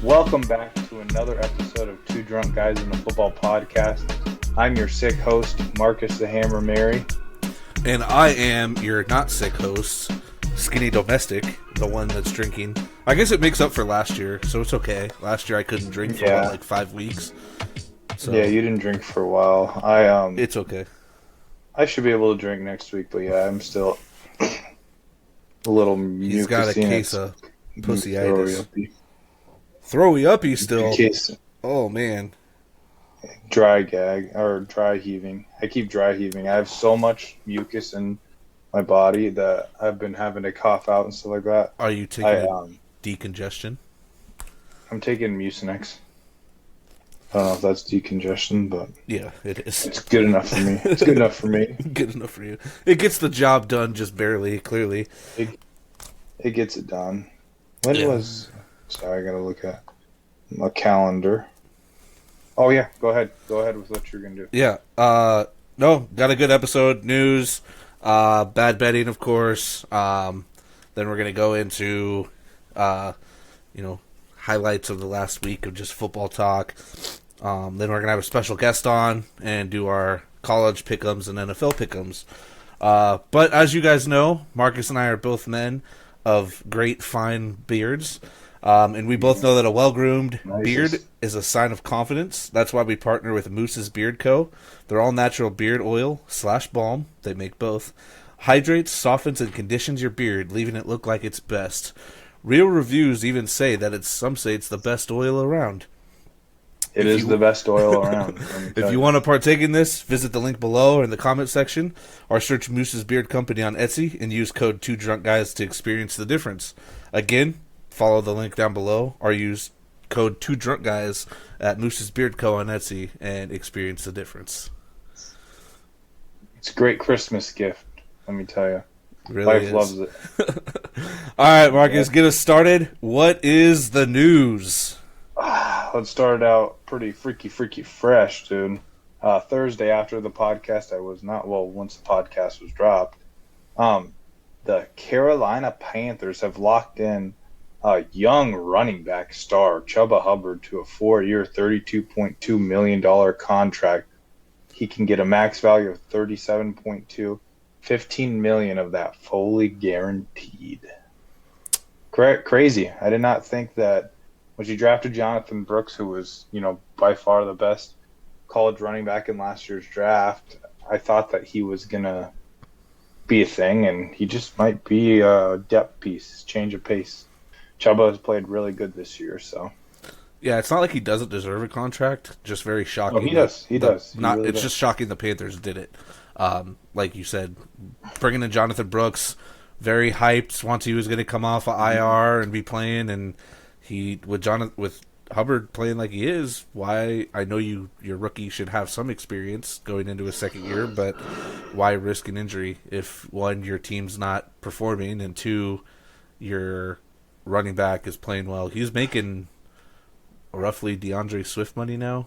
Welcome back to another episode of Two Drunk Guys in a Football Podcast. I'm your sick host, Marcus the Hammer Mary. And I am your not sick host, Skinny Domestic, the one that's drinking. I guess it makes up for last year, so it's okay. Last year I couldn't drink for about 5 weeks. So yeah, you didn't drink for a while. It's okay. I should be able to drink next week, but yeah, I'm still a little mucusy. He's got a case of pussyitis. Throwy uppy still. Oh, man. Dry gag, or dry heaving. I keep dry heaving. I have so much mucus in my body that I've been having to cough out and stuff like that. Are you taking decongestion? I'm taking Mucinex. I don't know if that's decongestion, but yeah, it is. It's good enough for me. It's good enough for me. Good enough for you. It gets the job done, just barely, clearly. It gets it done. Sorry, I gotta look at my calendar. Oh yeah, go ahead. Go ahead with what you're gonna do. Yeah. No, got a good episode. News, bad betting, of course. Then we're gonna go into, highlights of the last week of just football talk. Then we're gonna have a special guest on and do our college pick'ems and NFL pick'ems. But as you guys know, Marcus and I are both men of great fine beards. And we both know that a well-groomed beard is a sign of confidence. That's why we partner with Moose's Beard Co. They're all natural beard oil / balm. They make both. Hydrates, softens, and conditions your beard, leaving it look like its best. Real reviews even say that some say it's the best oil around. It is the best oil around. If you want to partake in this, visit the link below or in the comment section, or search Moose's Beard Company on Etsy and use code 2DrunkGuys to experience the difference. Again, follow the link down below or use code 2DrunkGuys at Moose's Beard Co. on Etsy and experience the difference. It's a great Christmas gift, let me tell you. Really Wife loves it. All right, Marcus, get us started. What is the news? Let's start out pretty freaky fresh, dude. Thursday after the podcast, once the podcast was dropped, the Carolina Panthers have locked in a young running back star, Chuba Hubbard, to a 4-year, $32.2 million contract. He can get a max value of $37.2, $15 million of that fully guaranteed. Crazy. I did not think that when you drafted Jonathan Brooks, who was, by far the best college running back in last year's draft, I thought that he was going to be a thing, and he just might be a depth piece, change of pace. Chuba has played really good this year, so. Yeah, it's not like he doesn't deserve a contract, just very shocking. Oh, he does. He does. It's just shocking the Panthers did it. Like you said, bringing in Jonathan Brooks, very hyped once he was going to come off of IR and be playing, and with Hubbard playing like he is, why I know your rookie should have some experience going into his second year, but why risk an injury if, one, your team's not performing, and two, your running back is playing well. He's making roughly DeAndre Swift money now,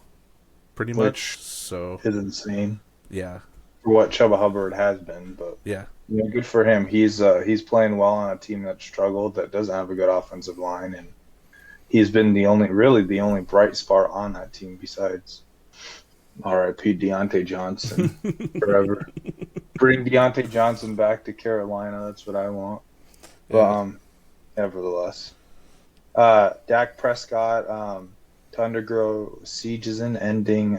pretty much. So is insane. Yeah, for what Chuba Hubbard has been, but yeah, good for him. He's playing well on a team that struggled, that doesn't have a good offensive line, and he's been the only bright spot on that team besides R.I.P. Deontay Johnson forever. Bring Deontay Johnson back to Carolina. That's what I want. But nevertheless, Dak Prescott to undergo season-ending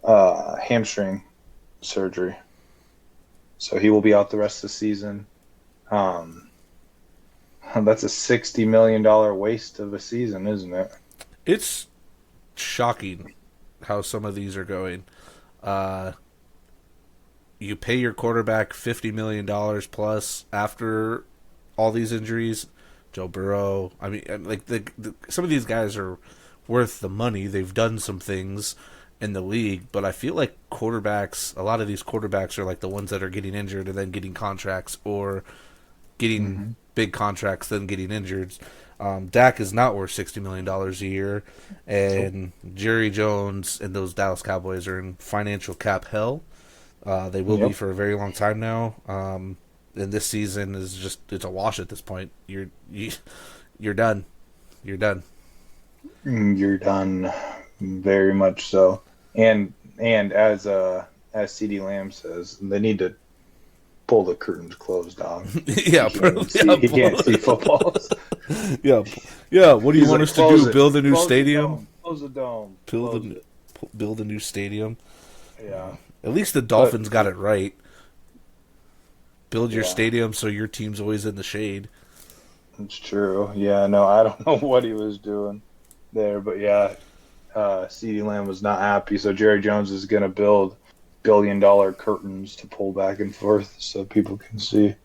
hamstring surgery, so he will be out the rest of the season. That's a $60 million waste of a season, isn't it? It's shocking how some of these are going. You pay your quarterback $50 million plus after all these injuries. Joe Burrow. I mean, some of these guys are worth the money. They've done some things in the league, but I feel like a lot of these quarterbacks are like the ones that are getting injured and then getting contracts or getting big contracts, then getting injured. Dak is not worth $60 million a year, and Jerry Jones and those Dallas Cowboys are in financial cap hell. They will be for a very long time now. And this season is it's a wash at this point. You're done. You're done. You're done. Very much so. And as CeeDee Lamb says, they need to pull the curtains closed, dog. Yeah, he can't see footballs. yeah. What do you want us to do? Build a new stadium? Close the dome. Build a new stadium. Yeah. At least the Dolphins got it right. Build your stadium so your team's always in the shade. It's true. Yeah, no, I don't know what he was doing there, but yeah, CeeDee Lamb was not happy, so Jerry Jones is going to build billion-dollar curtains to pull back and forth so people can see.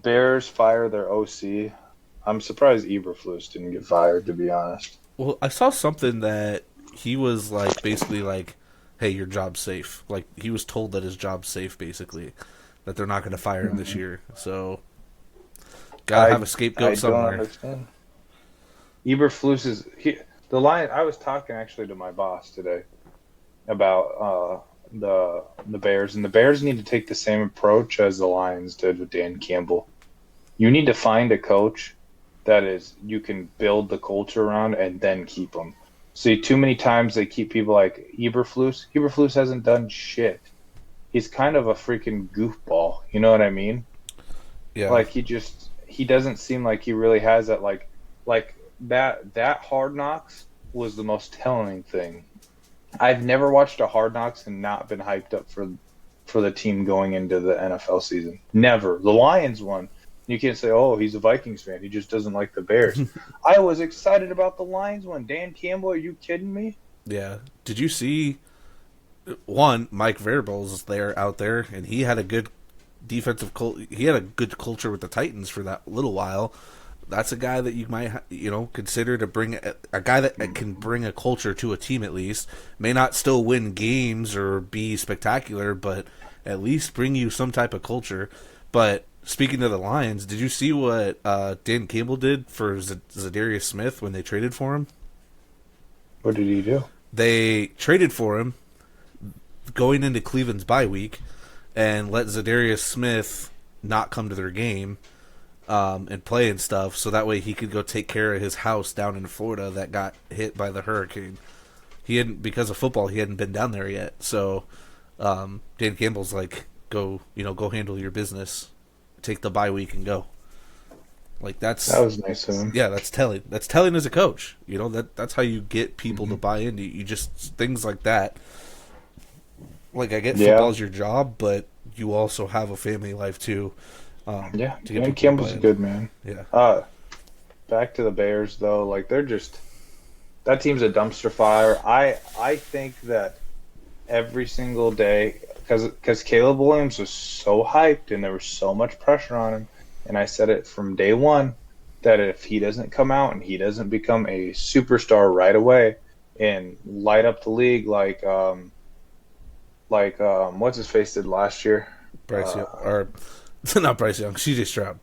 Bears fire their OC. I'm surprised Eberflus didn't get fired, to be honest. Well, I saw something that he was like, basically like, hey, your job's safe. Like, he was told that his job's safe, basically, that they're not going to fire him this year. So, gotta have a scapegoat somewhere. I don't understand. Eberflus is the Lions. I was talking actually to my boss today about the Bears, and the Bears need to take the same approach as the Lions did with Dan Campbell. You need to find a coach that is you can build the culture around and then keep them. See, too many times they keep people like Eberflus. Eberflus hasn't done shit. He's kind of a freaking goofball. You know what I mean? Yeah. Like he doesn't seem like he really has that like that Hard Knocks was the most telling thing. I've never watched a Hard Knocks and not been hyped up for the team going into the NFL season. Never. The Lions one. You can't say, oh, he's a Vikings fan. He just doesn't like the Bears. I was excited about the Lions one. Dan Campbell, are you kidding me? Yeah. Did you see Mike Vrabel's out there, and he had a good defensive he had a good culture with the Titans for that little while. That's a guy that you might consider to bring a guy that can bring a culture to a team at least. May not still win games or be spectacular, but at least bring you some type of culture. But speaking of the Lions, did you see what Dan Campbell did for Zadarius Smith when they traded for him? What did he do? They traded for him going into Cleveland's bye week and let Zadarius Smith not come to their game and play and stuff, so that way he could go take care of his house down in Florida that got hit by the hurricane. Because of football, he hadn't been down there yet. So Dan Campbell's like, go handle your business, take the bye week and go. Like that was nice of him. Yeah, that's telling. That's telling as a coach. That's how you get people to buy into you. Just things like that. Like, I get football's your job, but you also have a family life too. Dan Campbell's a good man. Yeah. Back to the Bears though, like that team's a dumpster fire. I think that every single day, because Caleb Williams was so hyped and there was so much pressure on him, and I said it from day one that if he doesn't come out and he doesn't become a superstar right away and light up the league like what's his face did last year, Bryce Young, or not Bryce Young, CJ Stroud.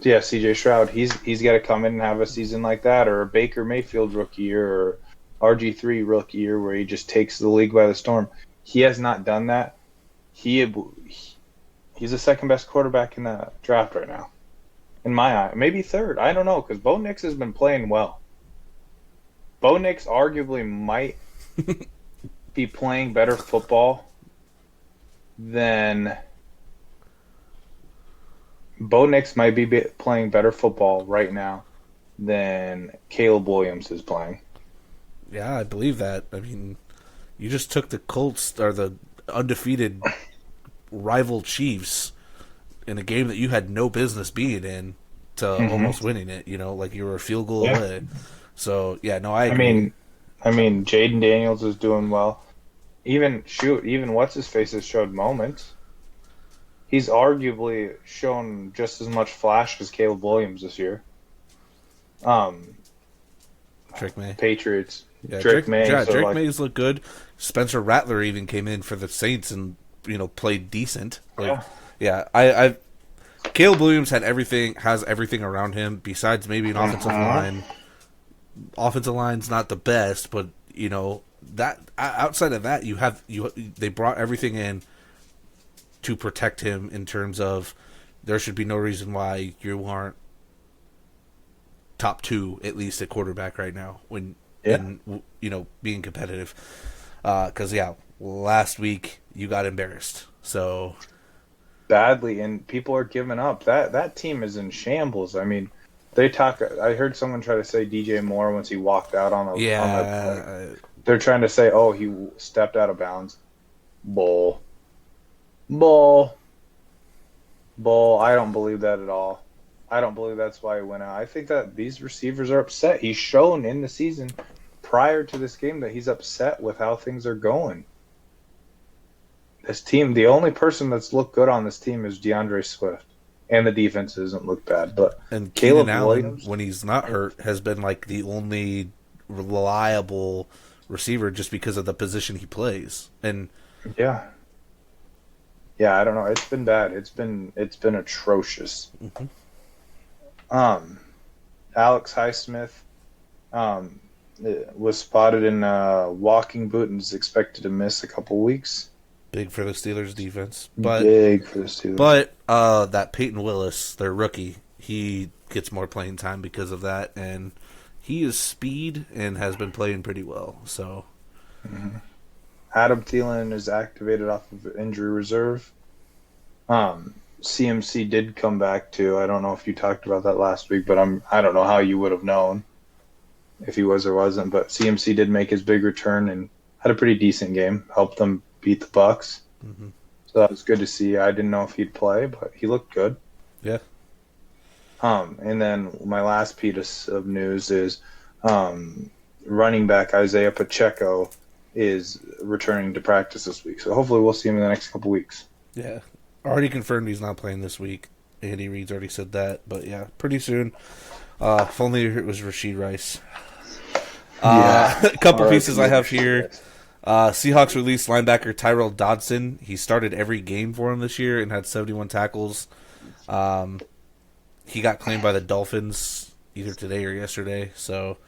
Yeah, CJ Stroud. He's got to come in and have a season like that, or a Baker Mayfield rookie year, or RG3 rookie year, where he just takes the league by the storm. He has not done that. He's the second best quarterback in the draft right now, in my eye. Maybe third. I don't know, because Bo Nix has been playing well. Bo Nix arguably might be playing better football than. Bo Nix might be playing better football right now than Caleb Williams is playing. Yeah, I believe that. I mean, you just took the Colts, or the undefeated rival Chiefs, in a game that you had no business being in, to almost winning it. Like you were a field goal away. So yeah, no, I agree. I mean, Jaden Daniels is doing well. Even what's his face has showed moments. He's arguably shown just as much flash as Caleb Williams this year. Drake May. Patriots. Yeah, Drake May. Drake May's looked good. Spencer Rattler even came in for the Saints and played decent. I Caleb Williams has everything around him besides maybe an offensive line. Offensive line's not the best, but that outside of that, they brought everything in to protect him in terms of there should be no reason why you aren't top 2 at least at quarterback right now when being competitive. Because last week you got embarrassed so badly, and people are giving up. That team is in shambles. I mean, I heard someone try to say DJ Moore once he walked out on the they're trying to say, oh, he stepped out of bounds. Bull. I don't believe that at all. I don't believe that's why he went out. I think that these receivers are upset. He's shown in the season prior to this game that he's upset with how things are going. This team, the only person that's looked good on this team is DeAndre Swift. And the defense doesn't look bad. And Caleb Williams, when he's not hurt, has been like the only reliable receiver just because of the position he plays. And yeah, I don't know. It's been bad. It's been atrocious. Mm-hmm. Alex Highsmith was spotted in a walking boot and is expected to miss a couple weeks. Big for the Steelers defense. Big for the Steelers. But that Peyton Willis, their rookie, he gets more playing time because of that, and he is speed and has been playing pretty well. So, Adam Thielen is activated off of injury reserve. CMC did come back too. I don't know if you talked about that last week, but I don't know how you would have known if he was or wasn't. But CMC did make his big return and had a pretty decent game. Helped them beat the Bucs. Mm-hmm. So that was good to see. I didn't know if he'd play, but he looked good. Yeah. And then my last piece of news is running back Isaiah Pacheco is returning to practice this week. So hopefully we'll see him in the next couple weeks. Yeah. Already confirmed he's not playing this week. Andy Reid's already said that. But yeah, pretty soon. If only it was Rashid Rice. A couple pieces I have here. Seahawks released linebacker Tyrell Dodson. He started every game for him this year and had 71 tackles. He got claimed by the Dolphins either today or yesterday, so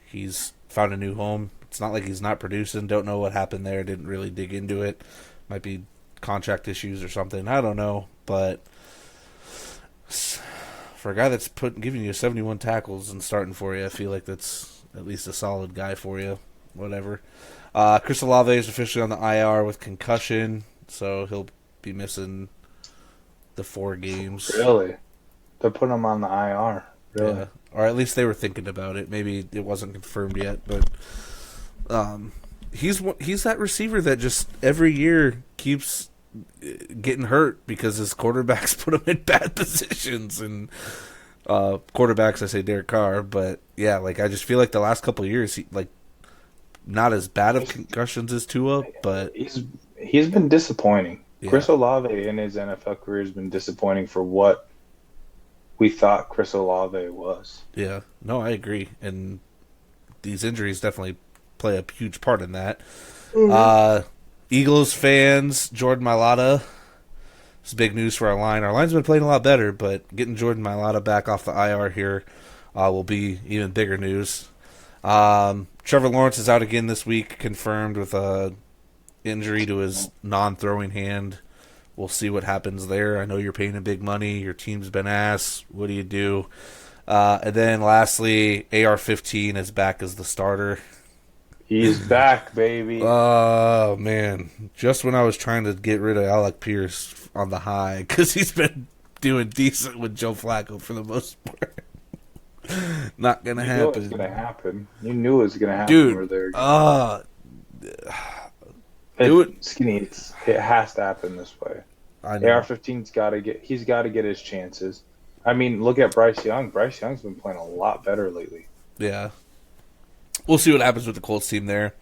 he's found a new home. It's not like he's not producing. Don't know what happened there. Didn't really dig into it. Might be contract issues or something. I don't know, but for a guy that's giving you 71 tackles and starting for you, I feel like that's at least a solid guy for you. Whatever. Chris Olave is officially on the IR with concussion, so he'll be missing the 4 games. Really? They're putting him on the IR. Really? Yeah. Or at least they were thinking about it. Maybe it wasn't confirmed yet, but he's that receiver that just every year keeps getting hurt because his quarterbacks put him in bad positions. And quarterbacks, I say Derek Carr, but yeah, like I just feel like the last couple of years, not as bad of concussions as Tua, but he's been disappointing. Yeah. Chris Olave in his NFL career has been disappointing for what we thought Chris Olave was. Yeah, no, I agree, and these injuries definitely play a huge part in that. Mm-hmm. Eagles fans, Jordan Mailata. It's big news for our line. Our line's been playing a lot better, but getting Jordan Mailata back off the IR here will be even bigger news. Trevor Lawrence is out again this week, confirmed with a injury to his non-throwing hand. We'll see what happens there. I know you're paying him big money. Your team's been ass. What do you do? And then lastly, AR-15 is back as the starter. He's back, baby. Oh, man. Just when I was trying to get rid of Alec Pierce on the high, because he's been doing decent with Joe Flacco for the most part. Not going to happen. You knew it was going to happen. You knew it was going to happen. Dude. Skinny, it has to happen this way. I know. AR-15's got to get his chances. I mean, look at Bryce Young. Bryce Young's been playing a lot better lately. Yeah. We'll see what happens with the Colts team there.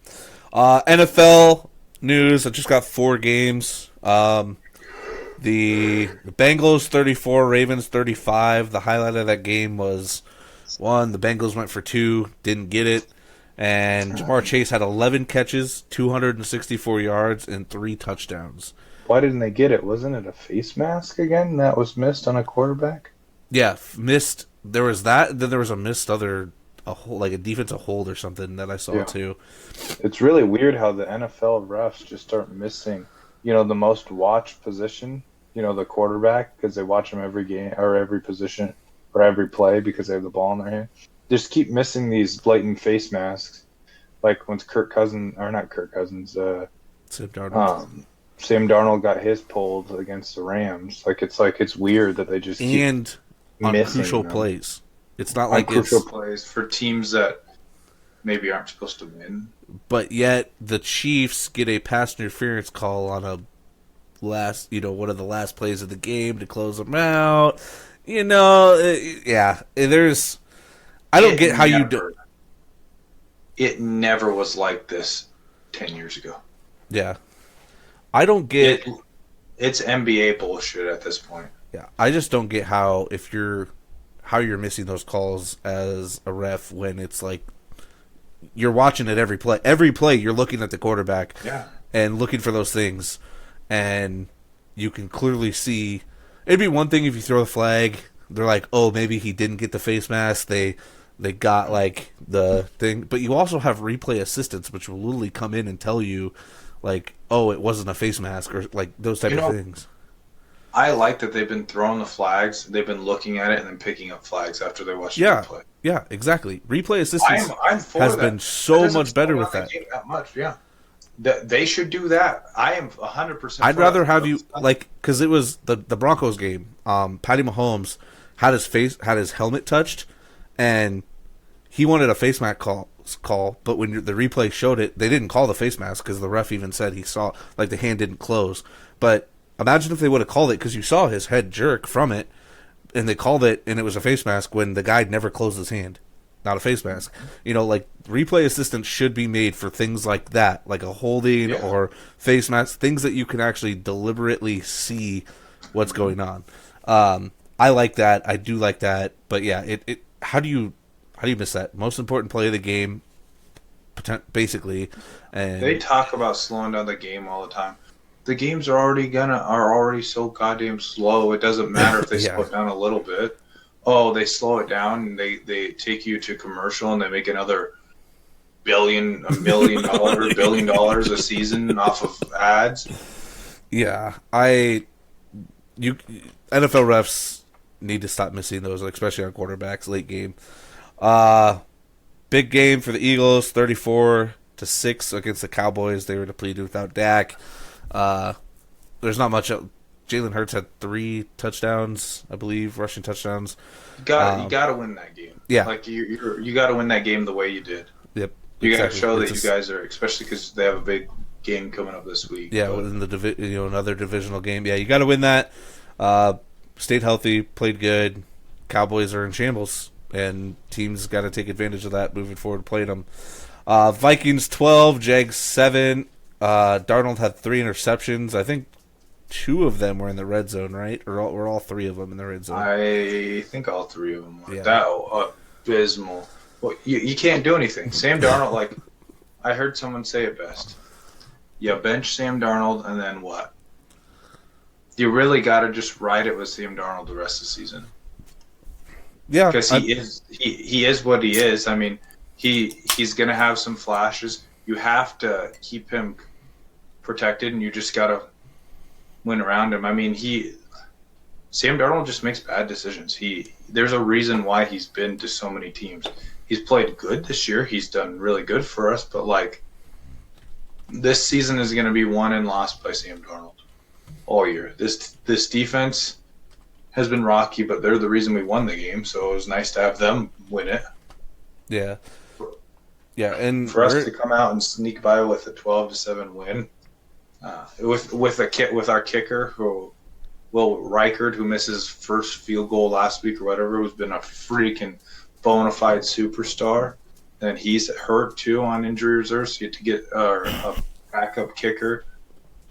NFL news. I just got 4 games. The Bengals 34, Ravens 35. The highlight of that game was, 1, the Bengals went for 2, didn't get it. And Jamar Chase had 11 catches, 264 yards, and 3 touchdowns. Why didn't they get it? Wasn't it a face mask again that was missed on a quarterback? Yeah, missed. There was that. Then there was a missed like a defensive hold or something that I saw Yeah. too. It's really weird how the NFL refs just start missing, the most watched position, the quarterback, because they watch him every game or every position or every play because they have the ball in their hand. Just keep missing these blatant face masks. Like when Kirk Cousins, or not Kirk Cousins, Sam Darnold. Sam Darnold got his pulled against the Rams. It's weird that they just keep And on missing crucial them. plays. It's not On like crucial it's. plays for teams that maybe aren't supposed to win. But yet the Chiefs get a pass interference call on a one of the last plays of the game to close them out. There's. I don't get how you do. It never was like this 10 years ago. Yeah, I don't get. It's NBA bullshit at this point. Yeah, I just don't get how you're missing those calls as a ref when it's like you're watching it every play. Every play, you're looking at the quarterback and looking for those things, and you can clearly see. It'd be one thing if you throw a flag. They're like, oh, maybe he didn't get the face mask. They got like the thing, but you also have replay assistants, which will literally come in and tell you, like, oh, it wasn't a face mask or like those type of things. I like that they've been throwing the flags. They've been looking at it and then picking up flags after they watch the replay. Yeah, exactly. Replay assistance has been so much better with that. That much, yeah. They should do that. I am 100%. I'd rather have you because it was the Broncos game. Patty Mahomes had his helmet touched, and he wanted a face mask call. But when the replay showed it, they didn't call the face mask because the ref even said he saw like the hand didn't close. But imagine if they would have called it because you saw his head jerk from it, and they called it and it was a face mask when the guy never closed his hand. Not a face mask. Like replay assistance should be made for things like that, like a holding or face mask, things that you can actually deliberately see what's going on. I like that. I do like that. But yeah, how do you miss that? Most important play of the game, basically. And they talk about slowing down the game all the time. The games are already so goddamn slow. It doesn't matter if they slow it down a little bit. Oh, they slow it down and they take you to commercial and they make another $1 million a season off of ads. Yeah, NFL refs need to stop missing those, especially on quarterbacks late game. Big game for the Eagles, 34-6 against the Cowboys. They were depleted without Dak. There's not much. Jalen Hurts had 3 touchdowns, I believe, rushing touchdowns. You got to win that game. Yeah, like you got to win that game the way you did. Yep. You got to show that you guys are, especially because they have a big game coming up this week. Yeah, within the another divisional game. Yeah, you got to win that. Stayed healthy, played good. Cowboys are in shambles, and teams got to take advantage of that moving forward. Played them. Vikings 12, Jags 7. Darnold had 3 interceptions. I think 2 of them were in the red zone, right? Or were all 3 of them in the red zone? I think all 3 of them were. That abysmal. Well, you can't do anything. Sam Darnold, I heard someone say it best. You bench Sam Darnold, and then what? You really got to just ride it with Sam Darnold the rest of the season. Yeah, because he is what he is. I mean, he's gonna have some flashes. You have to keep him protected, and you just gotta win around him. I mean, Sam Darnold just makes bad decisions. There's a reason why he's been to so many teams. He's played good this year. He's done really good for us, but this season is going to be won and lost by Sam Darnold all year. This defense has been rocky, but they're the reason we won the game, so it was nice to have them win it. Yeah. Yeah, and for us to come out and sneak by with a 12-7 win, with our kicker, Will Reichard, who misses first field goal last week or whatever, who's been a freaking bona fide superstar. And he's hurt too on injury reserve, so you have to get a backup kicker.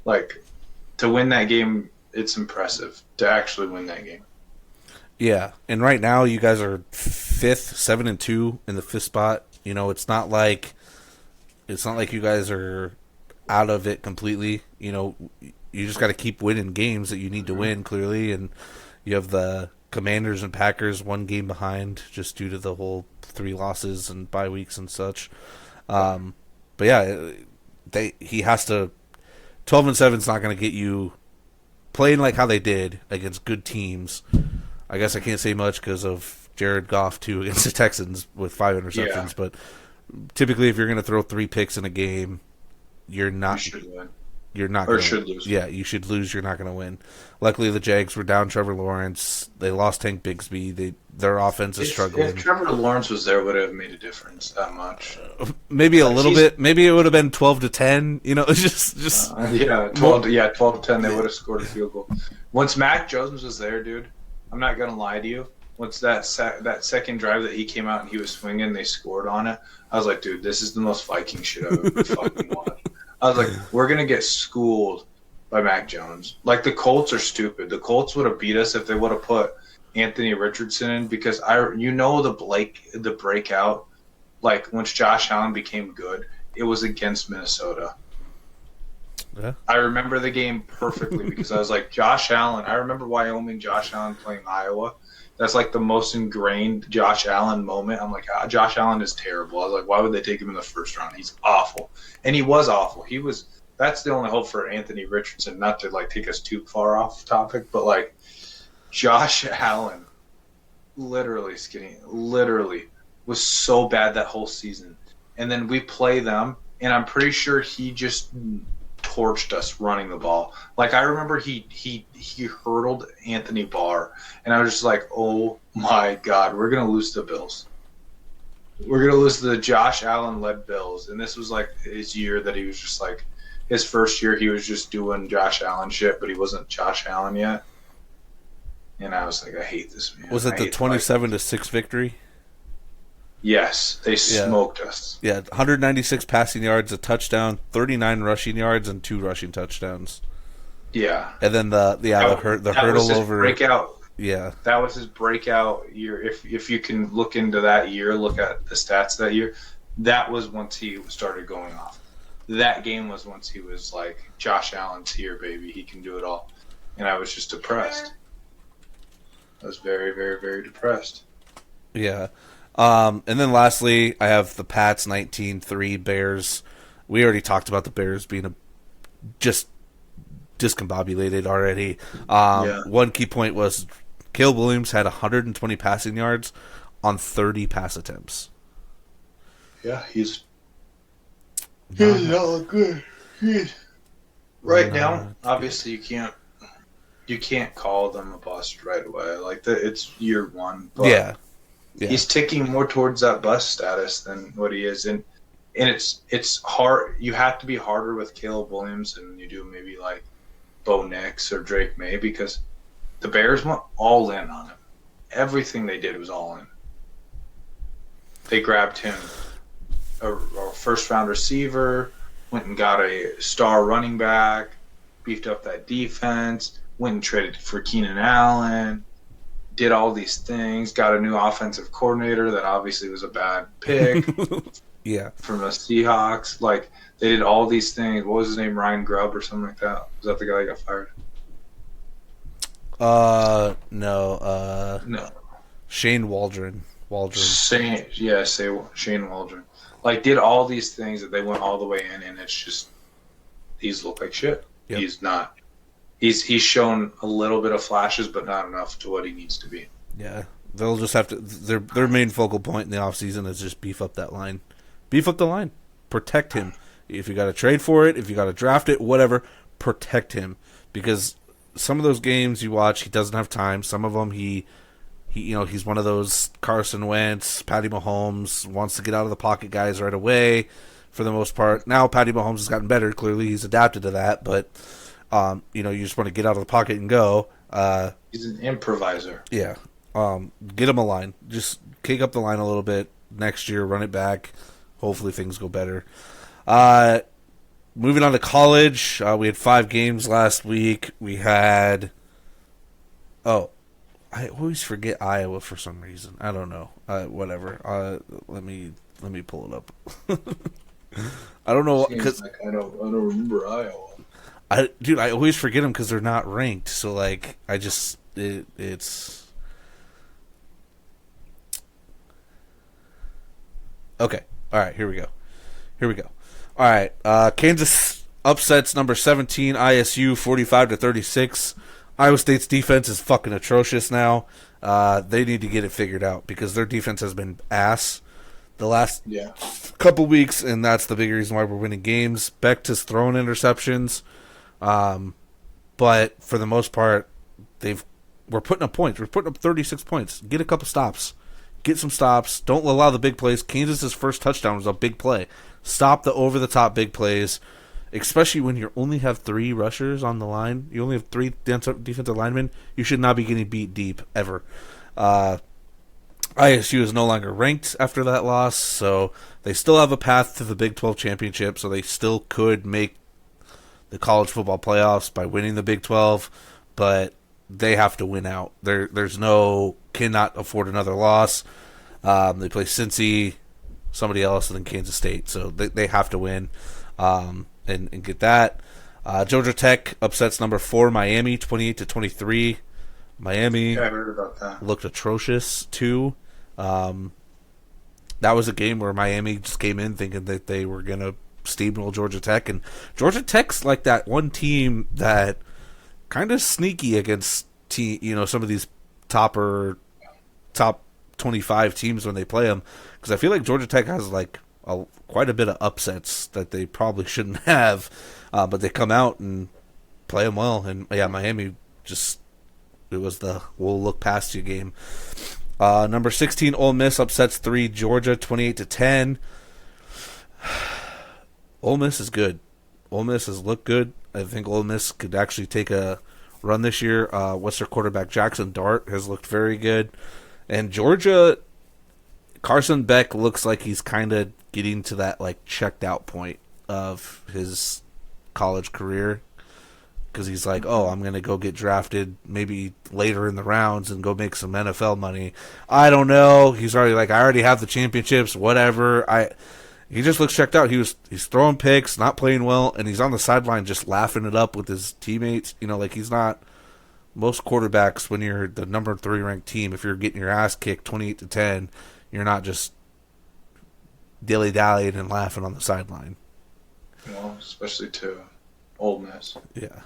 To win that game, it's impressive to actually win that game. Yeah, and right now you guys are 5th, 7-2 in the 5th spot. It's not like you guys are out of it completely. you just got to keep winning games that you need to win, clearly, and you have the Commanders and Packers one game behind just due to the whole 3 losses and bye weeks and such. But yeah, he has to. 12-7 is not going to get you playing like how they did against good teams. I guess I can't say much because of Jared Goff too against the Texans with 5 interceptions. But typically, if you're going to throw 3 picks in a game, you're not. You're not going to lose. Yeah, you should lose. You're not going to win. Luckily, the Jags were down Trevor Lawrence. They lost Tank Bigsby. Their offense is struggling. If Trevor Lawrence was there, would it have made a difference that much? Maybe a little bit. Maybe it would have been 12-10. You know, it's just 12-10. They would have scored a field goal. Once Mac Jones was there, dude, I'm not gonna lie to you. Once that second drive that he came out and he was swinging, they scored on it. I was like, dude, this is the most Viking shit I've ever fucking watched. I was like, we're going to get schooled by Mac Jones. Like, the Colts are stupid. The Colts would have beat us if they would have put Anthony Richardson in because, the breakout, like, once Josh Allen became good, it was against Minnesota. Yeah. I remember the game perfectly because I was like, Josh Allen. I remember Wyoming, Josh Allen playing Iowa. That's like the most ingrained Josh Allen moment. I'm like, Josh Allen is terrible. I was like, why would they take him in the first round? He's awful. And he was awful. That's the only hope for Anthony Richardson, not to like take us too far off topic, but like Josh Allen literally was so bad that whole season. And then we play them, and I'm pretty sure he just torched us running the ball. Like, I remember he hurdled Anthony Barr, and I was just like, oh my God, we're going to lose to the Bills. We're going to lose to the Josh Allen-led Bills. And this was like his year that he was just like, his first year he was just doing Josh Allen shit, but he wasn't Josh Allen yet. And I was like, I hate this man. Was it the 27-6 victory? Yes, they smoked us. Yeah, 196 passing yards, a touchdown, 39 rushing yards, and 2 rushing touchdowns. Yeah, and then the hurdle over breakout. Yeah, that was his breakout year. If you can look into that year, look at the stats that year. That was once he started going off. That game was once he was like, Josh Allen's here, baby. He can do it all. And I was just depressed. I was very, very, very depressed. Yeah. And then lastly, I have the Pats 19-3 Bears. We already talked about the Bears being just discombobulated already. One key point was Caleb Williams had 120 passing yards on 30 pass attempts. Yeah, he's not good. Right now, obviously you can't call them a bust right away. Like it's year one. But yeah. He's ticking more towards that bust status than what he is, and it's hard. You have to be harder with Caleb Williams than you do maybe like Bo Nix or Drake May because the Bears went all in on him. Everything they did was all in. They grabbed him a first round receiver, went and got a star running back, beefed up that defense, went and traded for Keenan Allen. Did all these things, got a new offensive coordinator that obviously was a bad pick. Yeah. From the Seahawks. Like, they did all these things. What was his name? Ryan Grubb or something like that? Was that the guy that got fired? No. No. Shane Waldron. Shane Waldron. Like, did all these things that they went all the way in, and it's just, these look like shit. Yep. He's not. He's shown a little bit of flashes, but not enough to what he needs to be. Yeah, they'll just have to. Their main focal point in the offseason is just beef up that line, beef up the line, protect him. If you got to trade for it, if you got to draft it, whatever, protect him because some of those games you watch, he doesn't have time. Some of them he's one of those Carson Wentz, Patty Mahomes wants to get out of the pocket guys right away. For the most part, now Patty Mahomes has gotten better. Clearly, he's adapted to that, but. You just want to get out of the pocket and go. He's an improviser. Yeah. Get him a line. Just kick up the line a little bit. Next year, run it back. Hopefully things go better. Moving on to college. We had 5 games last week. We had... I always forget Iowa for some reason. I don't know. Whatever. Let me pull it up. I don't know. I don't remember Iowa. I always forget them because they're not ranked. So like, it's okay. All right, here we go. All right, Kansas upsets number 17 ISU 45-36. Iowa State's defense is fucking atrocious now. They need to get it figured out because their defense has been ass the last couple weeks, and that's the big reason why we're winning games. Becht has thrown interceptions, but for the most part, we're putting up points. We're putting up 36 points. Get a couple stops. Get some stops. Don't allow the big plays. Kansas' first touchdown was a big play. Stop the over-the-top big plays, especially when you only have 3 rushers on the line. You only have 3 defensive linemen. You should not be getting beat deep, ever. ISU is no longer ranked after that loss, so they still have a path to the Big 12 championship, so they still could make the college football playoffs by winning the Big 12, but they have to win out. Cannot afford another loss. They play Cincy, somebody else, and then Kansas State, so they have to win and get that. Georgia Tech upsets number 4 Miami 28-23. Miami I heard about that. Looked atrocious too. That was a game where Miami just came in thinking that they were gonna steamroll Georgia Tech, and Georgia Tech's like that one team that kind of sneaky against some of these top 25 teams when they play them, because I feel like Georgia Tech has like quite a bit of upsets that they probably shouldn't have, but they come out and play them well, and Miami it was the we'll look past you game. Number 16 Ole Miss upsets 3 Georgia 28-10. Ole Miss is good. Ole Miss has looked good. I think Ole Miss could actually take a run this year. What's their quarterback? Jackson Dart has looked very good. And Georgia, Carson Beck looks like he's kind of getting to that like checked out point of his college career, because he's like, oh, I'm going to go get drafted maybe later in the rounds and go make some NFL money. I don't know. He's already like, I already have the championships, whatever. He just looks checked out. He's throwing picks, not playing well, and he's on the sideline just laughing it up with his teammates. Like he's not. Most quarterbacks, when you're the number 3 ranked team, if you're getting your ass kicked 28-10, you're not just dilly-dallying and laughing on the sideline. Well, especially to Ole Miss. Yeah.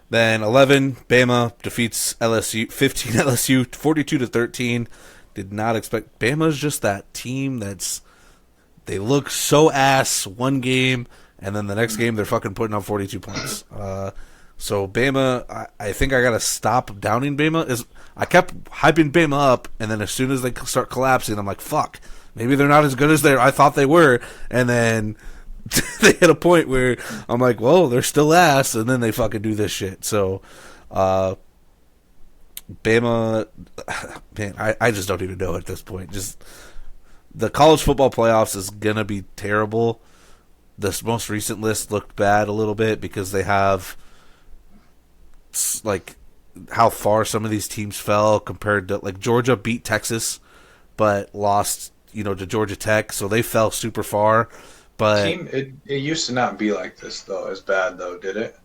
Then 11, Bama defeats LSU, 15 LSU, 42-13. Did not expect. Bama's just that team they look so ass one game, and then the next game they're fucking putting up 42 points. So Bama, I think I gotta stop downing Bama. I kept hyping Bama up, and then as soon as they start collapsing, I'm like, fuck, maybe they're not as good as I thought they were. And then they hit a point where I'm like, well, they're still ass, and then they fucking do this shit. So Bama, man, I just don't even know at this point. Just the college football playoffs is gonna be terrible. This most recent list looked bad a little bit because they have like how far some of these teams fell compared to like Georgia beat Texas but lost to Georgia Tech, so they fell super far. But it used to not be like this though, as bad though, did it?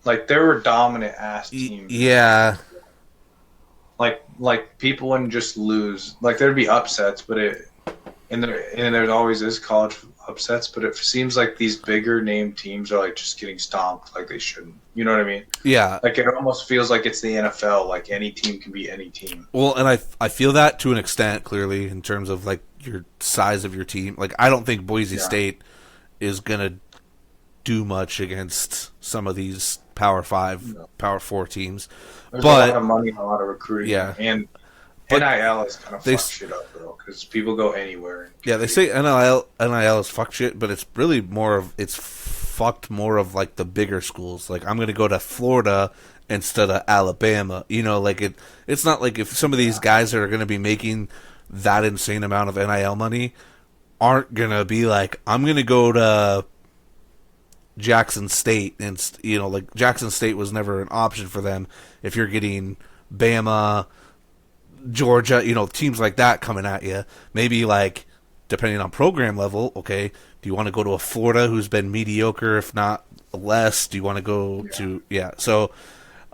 Like there were dominant ass teams. Yeah. Like people wouldn't just lose. Like there'd be upsets, but there always is college upsets, but it seems like these bigger name teams are like just getting stomped like they shouldn't. You know what I mean? Yeah. Like it almost feels like it's the NFL. Like any team can beat any team. Well, and I feel that to an extent, clearly, in terms of like your size of your team. Like I don't think Boise State is gonna do much against some of these Power 5, Power 4 teams. There's a lot of money and a lot of recruiting. Yeah. And NIL is kind of fuck shit up, though, because people go anywhere. Yeah, they say NIL is fuck shit, but it's really fucked more of like the bigger schools. Like I'm going to go to Florida instead of Alabama. It's not like if some of these guys that are going to be making that insane amount of NIL money aren't going to be like, I'm going to go to Jackson State, and like Jackson State was never an option for them. If you're getting Bama, Georgia, teams like that coming at you, maybe like depending on program level, okay, do you want to go to a Florida who's been mediocre, if not less? Do you want to go to So,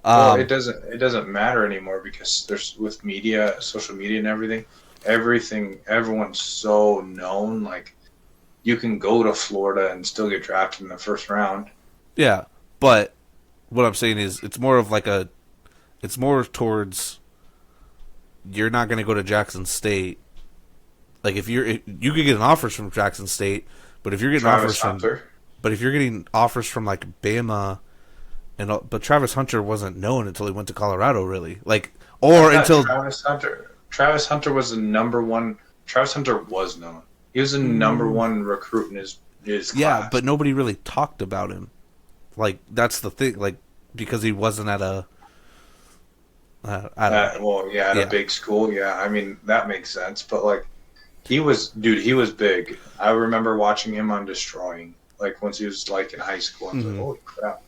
well, it doesn't matter anymore because there's with media, social media, and everyone's so known. Like, you can go to Florida and still get drafted in the first round. Yeah, but what I'm saying is, it's more towards you're not going to go to Jackson State. Like, you could get an offers from Jackson State, but if you're getting offers from like Bama, but Travis Hunter wasn't known until he went to Colorado, really. Like, or until Travis Hunter was the number one. Travis Hunter was known. He was the number one recruit in his class. Yeah, but nobody really talked about him. Like, that's the thing. Like, because he wasn't at a a big school. Yeah, I mean, that makes sense. But like, he was big. I remember watching him on Destroying, like once he was like in high school. I was like, holy crap,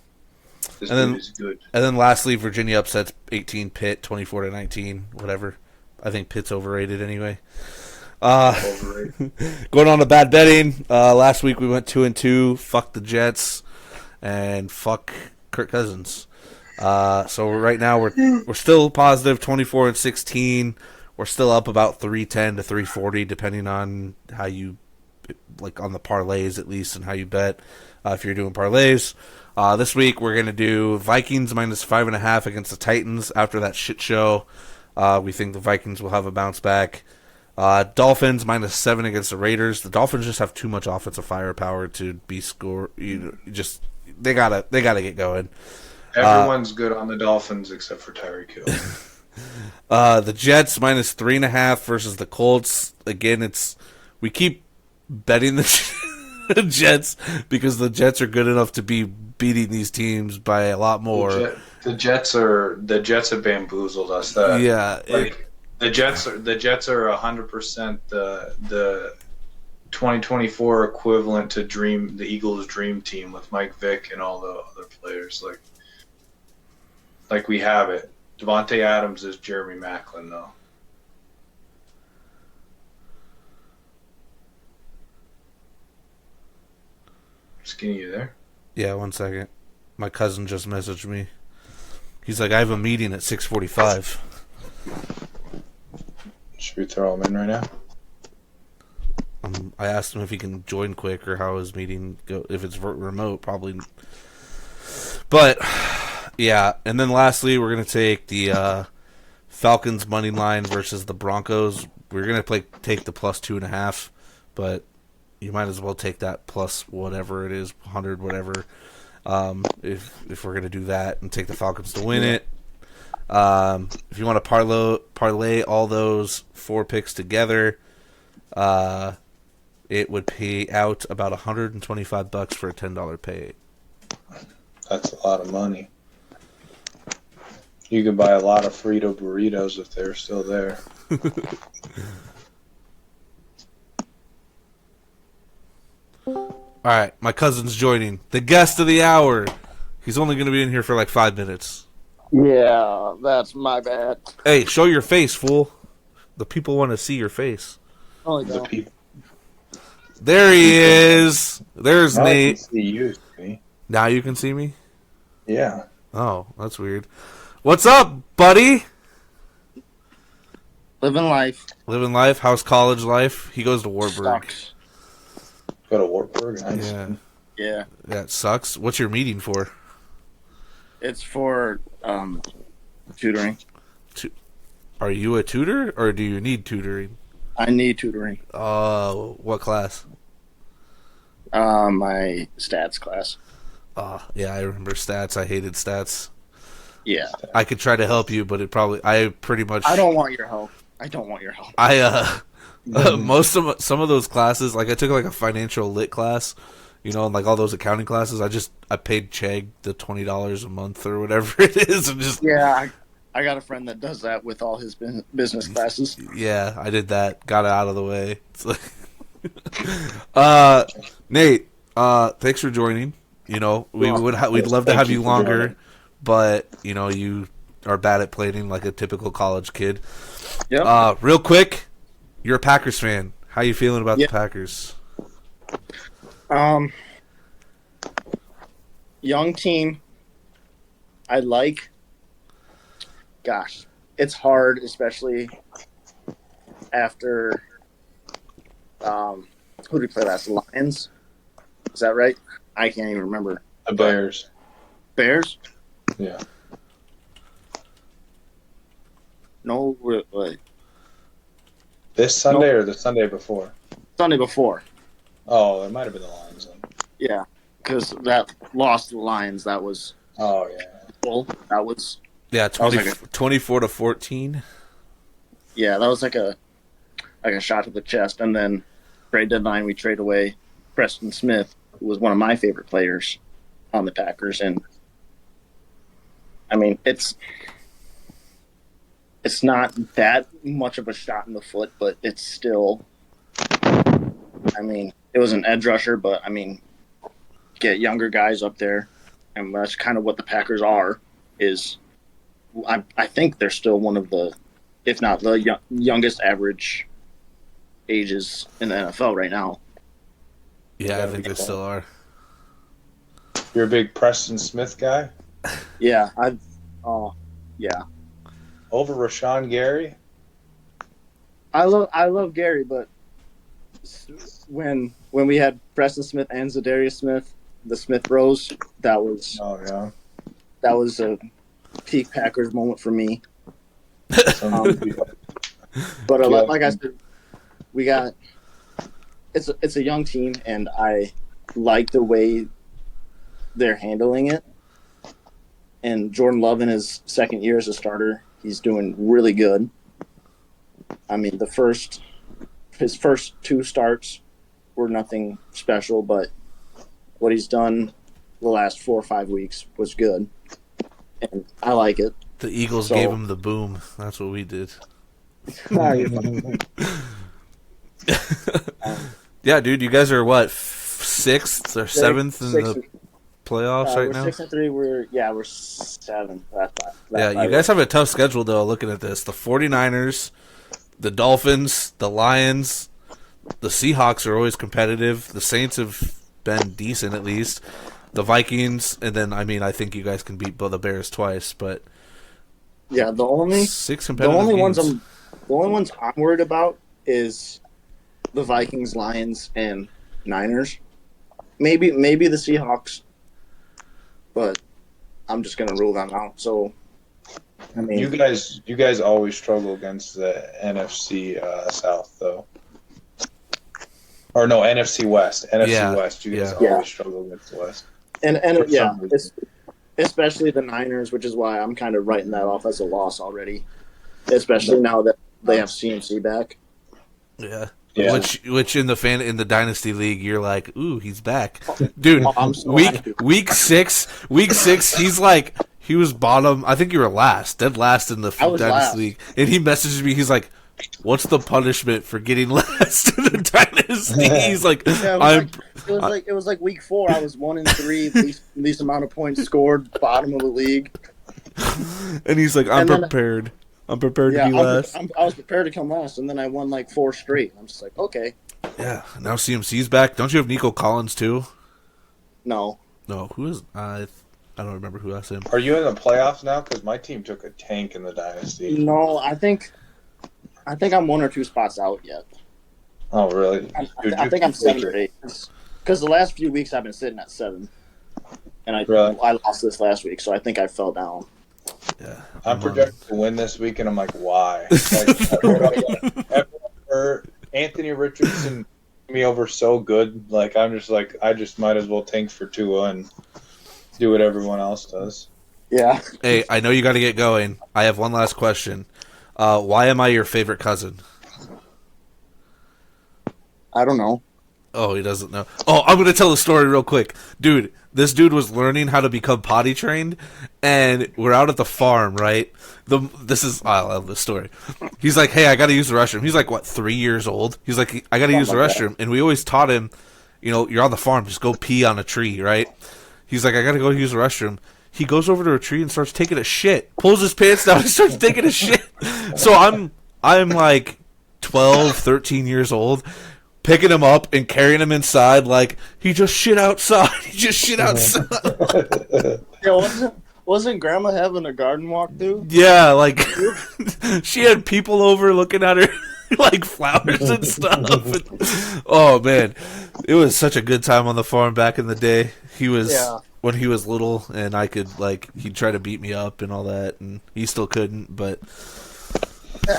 this dude is good. And then lastly, Virginia upsets 18 Pitt, 24-19, whatever. I think Pitt's overrated anyway. Going on to bad betting. Last week we went 2-2. Fuck the Jets and fuck Kirk Cousins. So right now we're still positive 24-16. We're still up about 310 to 340, depending on how you, like on the parlays at least, and how you bet. If you're doing parlays, this week we're gonna do Vikings -5.5 against the Titans after that shit show. We think the Vikings will have a bounce back. Dolphins -7 against the Raiders. The Dolphins just have too much offensive firepower to be they gotta get going. Everyone's good on the Dolphins except for Tyreek Hill. The Jets -3.5 versus the Colts. Again, we keep betting the Jets because the Jets are good enough to be beating these teams by a lot more. The Jets have bamboozled us. The Jets are 100% the 2024 equivalent to the Eagles' dream team with Mike Vick and all the other players. Like we have it. Devontae Adams is Jeremy Maclin, though. Skinny, you there? Yeah, 1 second. My cousin just messaged me. He's like, I have a meeting at 6:45. Should we throw him in right now? I asked him if he can join quick or how his meeting go. If it's remote, probably. But yeah, and then lastly, we're gonna take the Falcons money line versus the Broncos. We're gonna take the +2.5, but you might as well take that plus whatever it is, 100 whatever. If we're gonna do that and take the Falcons to win it. If you want to parlay all those 4 picks together, it would pay out about $125 for a $10 pay. That's a lot of money. You could buy a lot of Frito burritos if they're still there. All right, my cousin's joining. The guest of the hour. He's only going to be in here for like 5 minutes. Yeah, that's my bad. Hey, show your face, fool. The people want to see your face. Oh, The people. There he is. There's Now Nate. I can see you, me. Now you can see me? Yeah. Oh, that's weird. What's up, buddy? Living life. Living life. How's college life? He goes to Warburg. Sucks. Go to Wartburg. Nice. Yeah. Yeah. That sucks. What's your meeting for? It's for tutoring. Are you a tutor, or do you need tutoring? I need tutoring. What class? My stats class. Yeah, I remember stats. I hated stats. Yeah. I could try to help you, but I pretty much. I don't want your help. Some of those classes, like I took like a financial lit class, and like all those accounting classes. I paid Chegg the $20 a month or whatever it is, and just I got a friend that does that with all his business classes. Yeah, I did that. Got it out of the way. It's like, Nate, thanks for joining. We'd love to have you longer, but you are bad at playing like a typical college kid. Yeah. Real quick, you're a Packers fan. How you feeling about the Packers? Young team. I like. Gosh, it's hard, especially after. Who did we play last? The Lions. Is that right? I can't even remember. The Bears. Bears? Yeah. No, wait. This Sunday or the Sunday before? Sunday before. Oh, it might have been the Lions then. Yeah, because that lost to the Lions. That was. Oh yeah. Full. That was. Yeah, 24-14. Yeah, that was like a shot to the chest, and then trade deadline we trade away Preston Smith, who was one of my favorite players on the Packers, and I mean it's not that much of a shot in the foot, but it's still. I mean, it was an edge rusher, but I mean, get younger guys up there, and that's kind of what the Packers are. I think they're still one of the, if not the youngest average ages in the NFL right now. Yeah, I think they still are. You're a big Preston Smith guy? Yeah, yeah. Over Rashawn Gary? I love Gary, but when we had Preston Smith and Zadarius Smith, the Smith Bros, that was a peak Packers moment for me. But like I said, we got it's a young team, and I like the way they're handling it. And Jordan Love in his second year as a starter, he's doing really good. I mean, his first two starts were nothing special, but what he's done the last 4 or 5 weeks was good, and I like it. The Eagles gave him the boom. That's what we did. Yeah, dude, you guys are what, 6th or 7th in the playoffs right now? We're 6-3. We're 7th. Yeah, you guys have a tough schedule though. Looking at this, the 49ers, the Dolphins, the Lions, the Seahawks are always competitive. The Saints have been decent at least. The Vikings, and then I think you guys can beat both the Bears twice, but yeah, the only 6 competitive ones games. the only ones I'm worried about is the Vikings, Lions, and Niners. Maybe the Seahawks, but I'm just gonna rule them out. So, I mean, you guys always struggle against the NFC South though. Or no, NFC West. NFC West. You guys always struggle against the West. And especially the Niners, which is why I'm kind of writing that off as a loss already. Especially now that they have CMC back. Yeah. Which in the Dynasty League, you're like, ooh, he's back, dude. Week six, he's like, he was bottom. I think you were dead last in the Dynasty League, and he messaged me. He's like, what's the punishment for getting last in the Dynasty? He's like, it was like week 4. I was 1-3, least amount of points scored, bottom of the league. And he's like, I'm prepared. I'm prepared to be last. I was prepared to come last, and then I won like 4 straight. I'm just like, okay. Yeah. Now CMC's back. Don't you have Nico Collins too? No. Who is? I don't remember who that's him. Are you in the playoffs now? Because my team took a tank in the Dynasty. No, I think I'm 1 or 2 spots out yet. Oh, really? I think I'm 7 or 8. Because the last few weeks I've been sitting at 7. And I lost this last week, so I think I fell down. Yeah, I'm projected to win this week, and I'm like, why? Anthony Richardson me over so good. Like, I'm just like, I just might as well tank for Tua and do what everyone else does. Yeah. Hey, I know you got to get going. I have one last question. Why am I your favorite cousin? I don't know. Oh, he doesn't know. Oh, I'm going to tell the story real quick. Dude, this dude was learning how to become potty trained, and we're out at the farm, right? I love this story. He's like, hey, I got to use the restroom. He's like, what, 3 years old? He's like, I got to use the restroom. And we always taught him, you're on the farm, just go pee on a tree, right? He's like, I got to go use the restroom. He goes over to a tree and starts taking a shit. Pulls his pants down and starts taking a shit. So I'm like 12, 13 years old. picking him up and carrying him inside like he just shit outside. He just shit outside. Yeah, wasn't Grandma having a garden walk too? Yeah, like she had people over looking at her like flowers and stuff. Oh man, it was such a good time on the farm back in the day. He was when he was little, and I could he'd try to beat me up and all that, and he still couldn't. But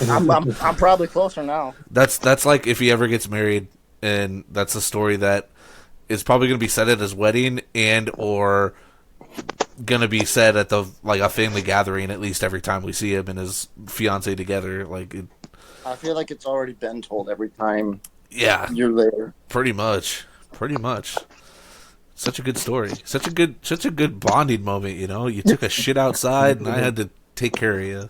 I'm probably closer now. that's like if he ever gets married, and that's a story that is probably going to be said at his wedding and or gonna be said at the a family gathering at least every time we see him and his fiance together. I feel like it's already been told every time. Yeah, you're there. Pretty much. Such a good story. Such a good bonding moment. You took a shit outside and I had to take care of you.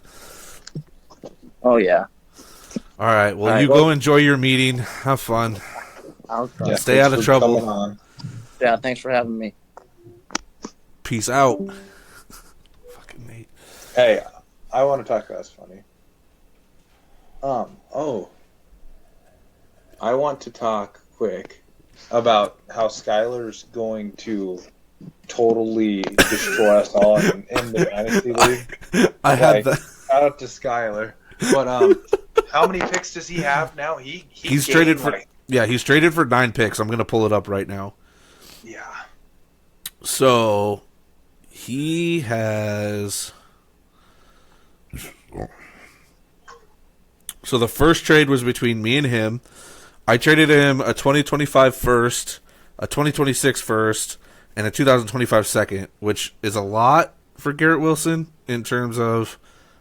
Oh yeah. All right. Well, go enjoy your meeting. Have fun. I'll try. Stay out of trouble. Yeah. Thanks for having me. Peace out. Fucking Nate. Hey, I want to talk about this funny. I want to talk quick about how Skylar's going to totally destroy us all in the Dynasty League. I had that. Shout out to Skylar. But how many picks does he have now? He's traded for he's traded for 9 picks. I'm gonna pull it up right now. Yeah. So he has. So the first trade was between me and him. I traded him a 2025 first, a 2026 first, and a 2025 second, which is a lot for Garrett Wilson in terms of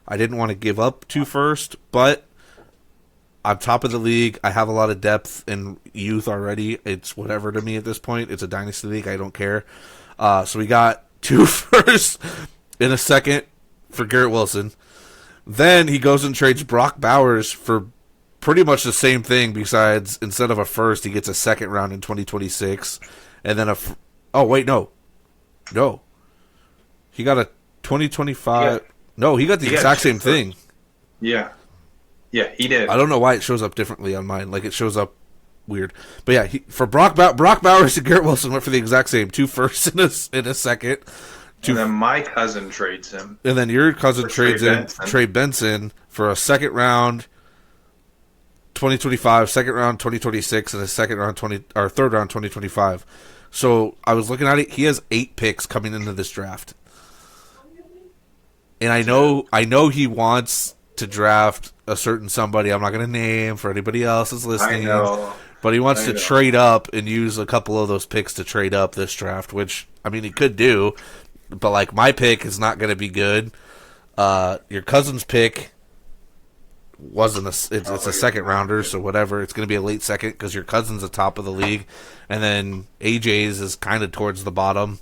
I didn't want to give up 2 first, but I'm top of the league. I have a lot of depth and youth already. It's whatever to me at this point. It's a dynasty league. I don't care. So we got 2 firsts in a second for Garrett Wilson. Then he goes and trades Brock Bowers for pretty much the same thing, besides instead of a first, he gets a second round in 2026. And then no. He got a 2025. No, he got the exact same thing. Yeah. Yeah, he did. I don't know why it shows up differently on mine. It shows up weird. But yeah, for Brock Bowers and Garrett Wilson went for the exact same 2 firsts in a second. And then my cousin trades him. And then your cousin trades in Trey Benson for a second round 2025, second round 2026, and a third round 2025. So I was looking at it. He has 8 picks coming into this draft. And I know he wants to draft a certain somebody I'm not going to name for anybody else that's listening. I know. But he wants to trade up and use a couple of those picks to trade up this draft, which, I mean, he could do. But, my pick is not going to be good. Your cousin's pick wasn't it's a second rounder, so whatever. It's going to be a late second because your cousin's the top of the league. And then AJ's is kind of towards the bottom.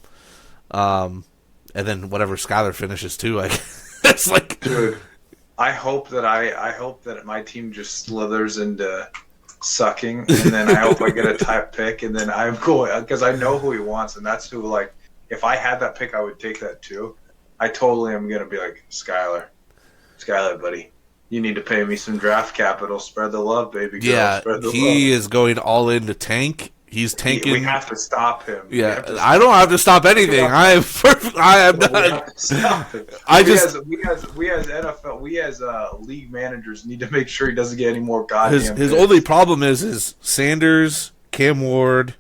And then whatever Skylar finishes, too. It's Dude, I hope that my team just slithers into sucking, and then I hope I get a top pick, and then I'm going, because I know who he wants, and that's who, if I had that pick, I would take that too. I totally am going to be like, Skylar, buddy, you need to pay me some draft capital. Spread the love, baby girl. Yeah, Spread the he love. is going all in to tank. He's tanking. We have to stop him. Yeah, I don't have to stop anything. I am not. Stop him. We as NFL, we as league managers need to make sure he doesn't get any more goddamn. His only problem is Sanders, Cam Ward,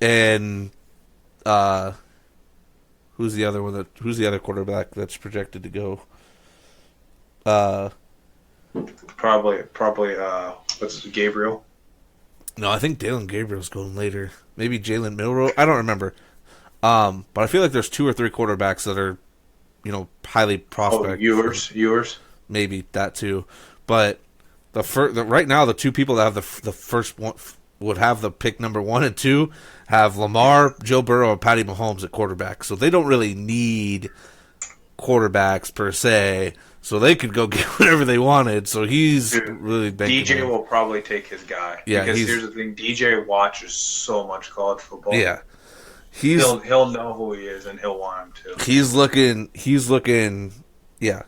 and who's the other quarterback that's projected to go? Probably what's it, Gabriel? No, I think Dalen Gabriel's going later. Maybe Jalen Milroe. I don't remember. But I feel like there's 2 or 3 quarterbacks that are, highly prospect. Yours. Maybe that too. But right now, the 2 people that have the first one would have the pick number 1 and 2 have Lamar, Joe Burrow, and Patty Mahomes at quarterback. So they don't really need quarterbacks per se. So they could go get whatever they wanted. So he's really banking. DJ will probably take his guy. Yeah, because here's the thing: DJ watches so much college football. Yeah, he'll know who he is, and he'll want him to. He's looking. Yeah.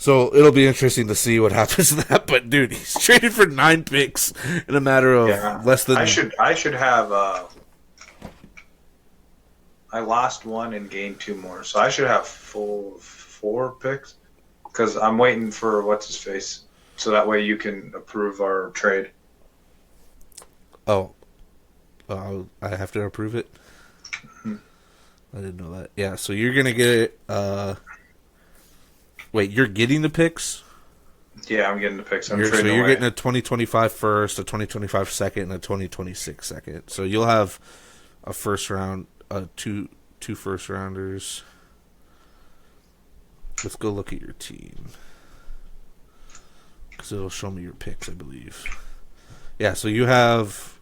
So it'll be interesting to see what happens to that. But dude, he's traded for 9 picks in a matter of less than. I should have. I lost 1 and gained 2 more, so I should have full 4 picks because I'm waiting for what's his face, so that way you can approve our trade. Oh, I have to approve it. I didn't know that. Yeah, so you're gonna get. Wait, you're getting the picks? Yeah, I'm getting the picks. So you're getting a 2025 first, a 2025 second, and a 2026 second. So you'll have a first round, two first rounders. Let's go look at your team because it'll show me your picks, I believe. Yeah, so you have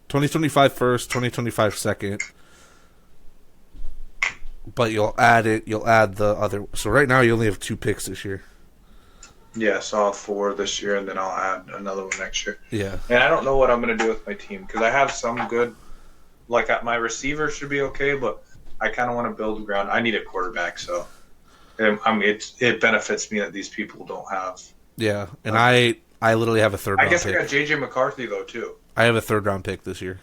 2025 first, 2025 second. But you'll add the other. So right now you only have 2 picks this year. Yeah, so I'll have 4 this year, and then I'll add another one next year. Yeah. And I don't know what I'm going to do with my team because I have some good. Like my receiver should be okay, but I kind of want to build ground. I need a quarterback, so it benefits me that these people don't have. Yeah, and I literally have a third. I guess I got JJ McCarthy though too. I have a 3rd round pick this year.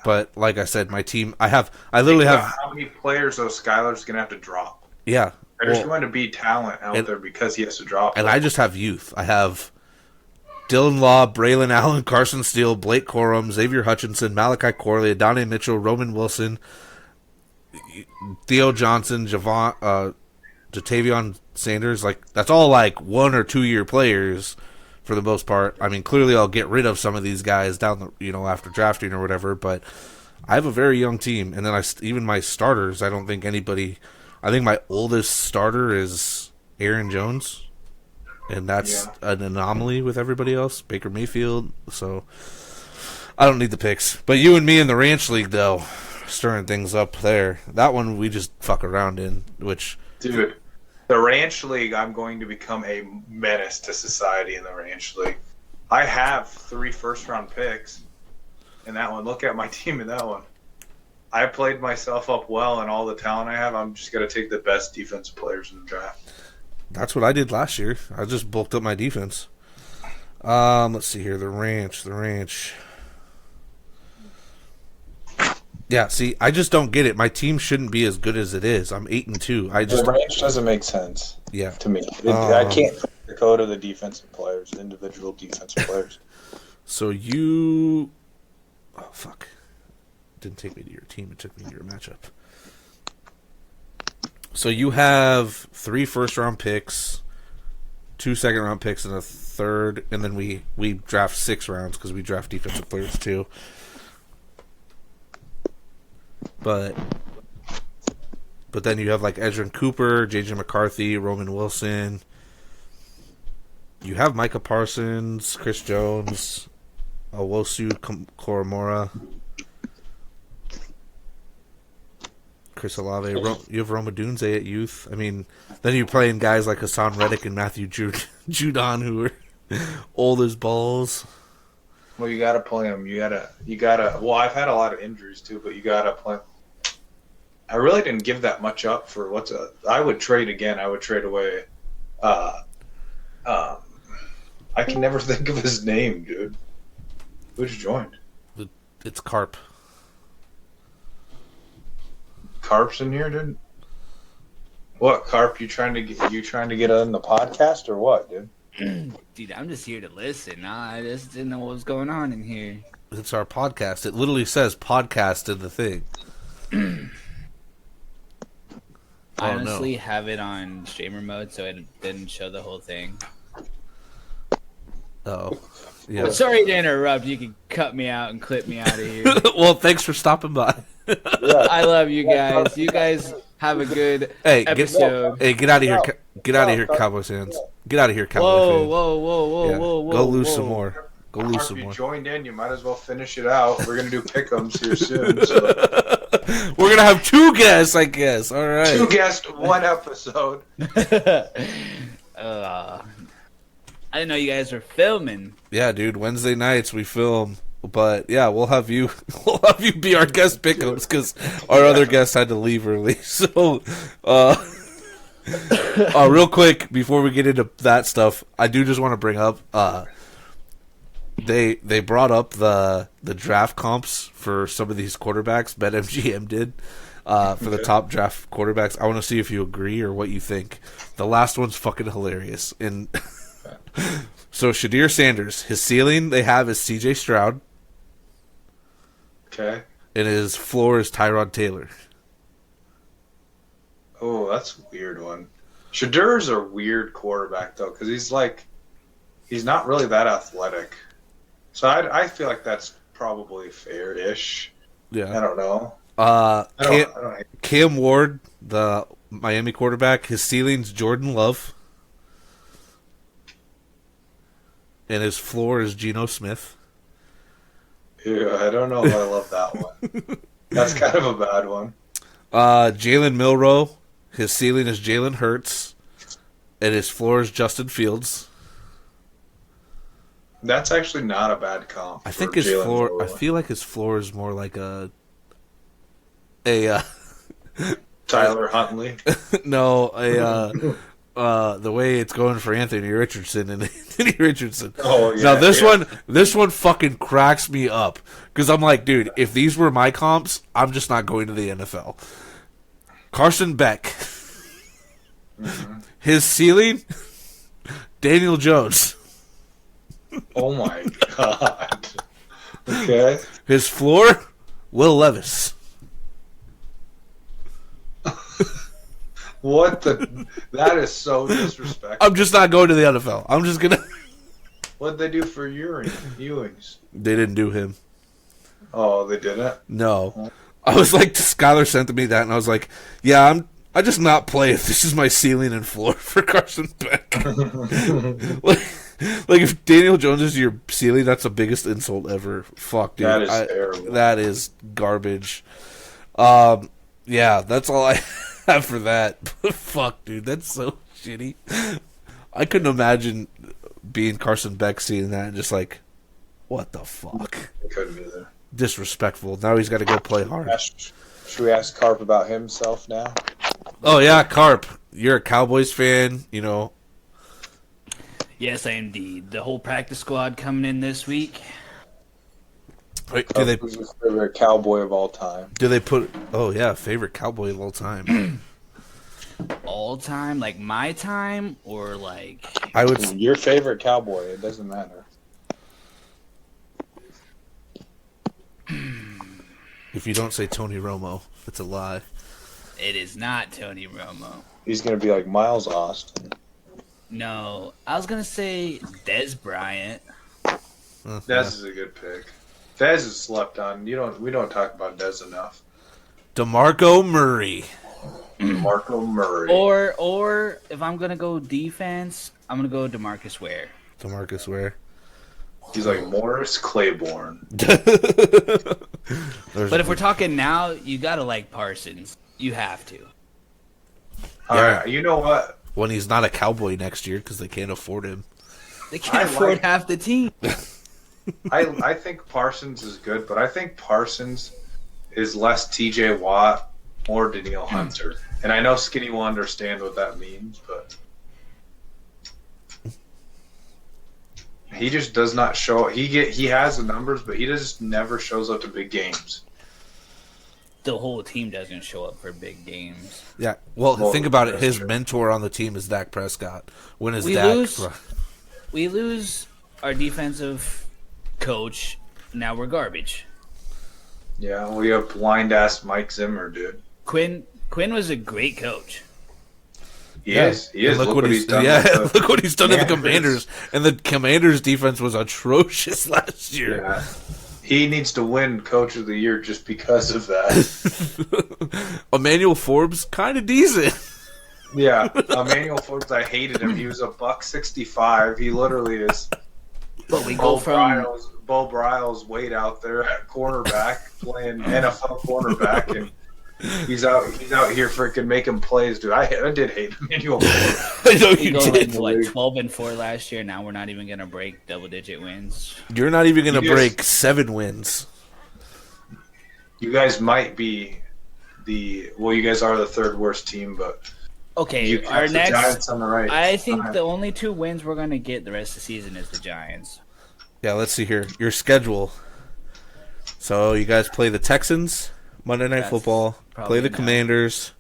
But like I said, my team, I literally have. How many players though Skylar's gonna have to drop? Yeah, there's going to be talent out there because he has to drop. And I just have youth. I have Dylan Law, Braylon Allen, Carson Steele, Blake Corum, Xavier Hutchinson, Malachi Corley, Adonai Mitchell, Roman Wilson, Theo Johnson, Jatavion Sanders. Like that's all like 1 or 2 year players. For the most part, I mean, clearly I'll get rid of some of these guys down the, after drafting or whatever. But I have a very young team, and then even my starters. I don't think anybody. I think my oldest starter is Aaron Jones, and that's an anomaly with everybody else. Baker Mayfield. So I don't need the picks. But you and me in the Ranch League, though, stirring things up there. That one we just fuck around in, which dude. The Ranch League, I'm going to become a menace to society in the Ranch League. I have 3 first-round picks in that one. Look at my team in that one. I played myself up well, and all the talent I have, I'm just going to take the best defensive players in the draft. That's what I did last year. I just bulked up my defense. Let's see here. The Ranch. Yeah, see, I just don't get it. My team shouldn't be as good as it is. I'm 8-2. The range doesn't make sense. Yeah, to me, I can't the code of the defensive players, individual defensive players. So you, didn't take me to your team. It took me to your matchup. So you have 3 first-round picks, 2 second-round picks, and a third, and then we draft 6 rounds because we draft defensive players too. But then you have like Edgerrin Cooper, J.J. McCarthy, Roman Wilson. You have Micah Parsons, Chris Jones, Owosu Koromora, Chris Olave. You have Roma Dunze at youth. I mean, then you're playing guys like Hassan Reddick and Matthew Judon who are old as balls. Well, you got to play them. You gotta. Well, I've had a lot of injuries too, but you got to play. I really didn't give that much up for I would trade again. I would trade away. I can never think of his name, dude. Who just joined? It's Carp. Carp's in here, dude. What, Carp? You trying to get on the podcast or what, dude? Dude, I'm just here to listen. I just didn't know what was going on in here. It's our podcast. It literally says podcast in the thing. I honestly have it on streamer mode, so it didn't show the whole thing. Oh, yeah. Well, sorry to interrupt. You can cut me out and clip me out of here. Well, thanks for stopping by. I love you guys. You guys have a good episode. Get out of here. Get out of here, Cowboys fans. Get out of here, Cowboys fans. Whoa. Go lose some more. If you joined in, you might as well finish it out. We're going to do pick'ems here soon. So. We're going to have 2 guests, I guess. All right. 2 guests, 1 episode. I didn't know you guys were filming. Yeah, dude. Wednesday nights we film. But yeah, we'll have you be our guest pick'ems because our other guest had to leave early. So Real quick, before we get into that stuff, I do just want to bring up they brought up the draft comps for some of these quarterbacks. BetMGM did for the top draft quarterbacks. I want to see if you agree or what you think. The last one's fucking hilarious. And so Shadir Sanders, his ceiling they have is C.J. Stroud. Okay. And his floor is Tyrod Taylor. Oh, that's a weird one. Shadir's a weird quarterback though, because he's not really that athletic. So I feel like that's probably fair-ish. Yeah. I don't know. Cam Ward, the Miami quarterback, his ceiling's Jordan Love. And his floor is Geno Smith. Yeah, I don't know if I love that one. That's kind of a bad one. Jalen Milroe, his ceiling is Jalen Hurts, and his floor is Justin Fields. That's actually not a bad comp. I think his Jalen floor. Milroe. I feel like his floor is more like a Tyler Huntley. No, the way it's going for Anthony Richardson and Anthony Richardson. Oh yeah. Now this one fucking cracks me up because I'm like, dude, if these were my comps, I'm just not going to the NFL. Carson Beck, his ceiling, Daniel Jones. Oh my god. Okay. His floor, Will Levis. What the? That is so disrespectful. I'm just not going to the NFL. I'm just gonna. What'd they do for Ewings? They didn't do him. Oh, they didn't? No. I was like, Skylar sent me that, and I was like, yeah, I just not play if this is my ceiling and floor for Carson Beck. like if Daniel Jones is your ceiling, that's the biggest insult ever. Fuck, dude. That is terrible. That is garbage. Yeah, that's all I have for that. Fuck, dude, that's so shitty. I couldn't imagine being Carson Beck seeing that and just like, what the fuck? I couldn't either. Disrespectful. Now he's got to go play hard. Should we ask Carp about himself now? Oh yeah, Carp, you're a Cowboys fan, you know. Yes, I indeed. The whole practice squad coming in this week. Who's your favorite Cowboy of all time? Do they put? Oh yeah, favorite Cowboy of all time. All time, like my time, or like I would. Your favorite Cowboy. It doesn't matter. If you don't say Tony Romo, it's a lie. It is not Tony Romo. He's gonna be like Miles Austin. No, I was gonna say Dez Bryant. Dez is a good pick. Dez is slept on. We don't talk about Dez enough. DeMarco Murray. DeMarco Murray. Or if I'm gonna go defense, I'm gonna go DeMarcus Ware. DeMarcus Ware. He's like Morris Claiborne. But if we're talking now, you gotta like Parsons. You have to. All right. You know what? When he's not a Cowboy next year because they can't afford him. They can't afford half the team. I think Parsons is good, but I think Parsons is less T.J. Watt, more Danielle Hunter. And I know Skinny will understand what that means, but he just does not show. He has the numbers, but he just never shows up to big games. The whole team doesn't show up for big games. Yeah. Well, think about it. His mentor on the team is Dak Prescott. When is Dak? We lose our defensive coach. Now we're garbage. Yeah, we have blind ass Mike Zimmer, dude. Quinn was a great coach. He is. Look what he's done. Yeah, look what he's done to the Commanders. And the Commanders' defense was atrocious last year. Yeah. He needs to win Coach of the Year just because of that. Emmanuel Forbes, kind of decent. Yeah, Emmanuel Forbes, I hated him. He was $165. He literally is. But we go from Bo Bryles weight out there at cornerback, playing NFL cornerback, and he's out here freaking making plays, dude. I did hate Emmanuel Forbes. I know you did. Like 12-4 last year. Now we're not even gonna break double-digit wins. You're not even gonna break 7 wins. You guys might be you guys are the third worst team, but Okay, got our the next. Giants on the right. I think the only 2 wins we're going to get the rest of the season is the Giants. Yeah, let's see here. Your schedule. So you guys play the Texans Monday Night That's Football. probably Play the no. Commanders.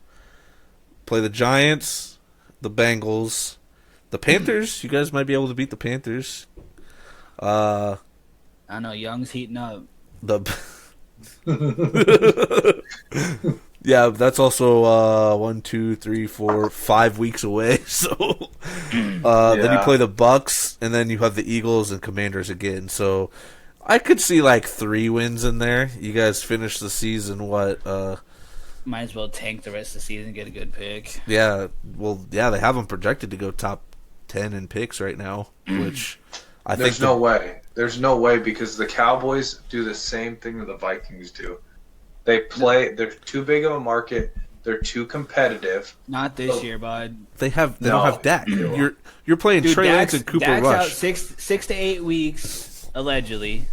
Play the Giants. The Bengals. The Panthers. You guys might be able to beat the Panthers. I know Young's heating up. The yeah, that's also 1, 2, 3, 4, 5 weeks away. So then you play the Bucks, and then you have the Eagles and Commanders again. So I could see like 3 wins in there. You guys finish the season what? Might as well tank the rest of the season, get a good pick. Yeah, well, yeah, they have them projected to go top 10 in picks right now, which I think There's no way. There's no way because the Cowboys do the same thing that the Vikings do. They're too big of a market. They're too competitive. Not this year, bud. they don't have Dak. You're playing Dude, Trey Lance and Cooper Dak's Rush. out 6 to 8 weeks, allegedly.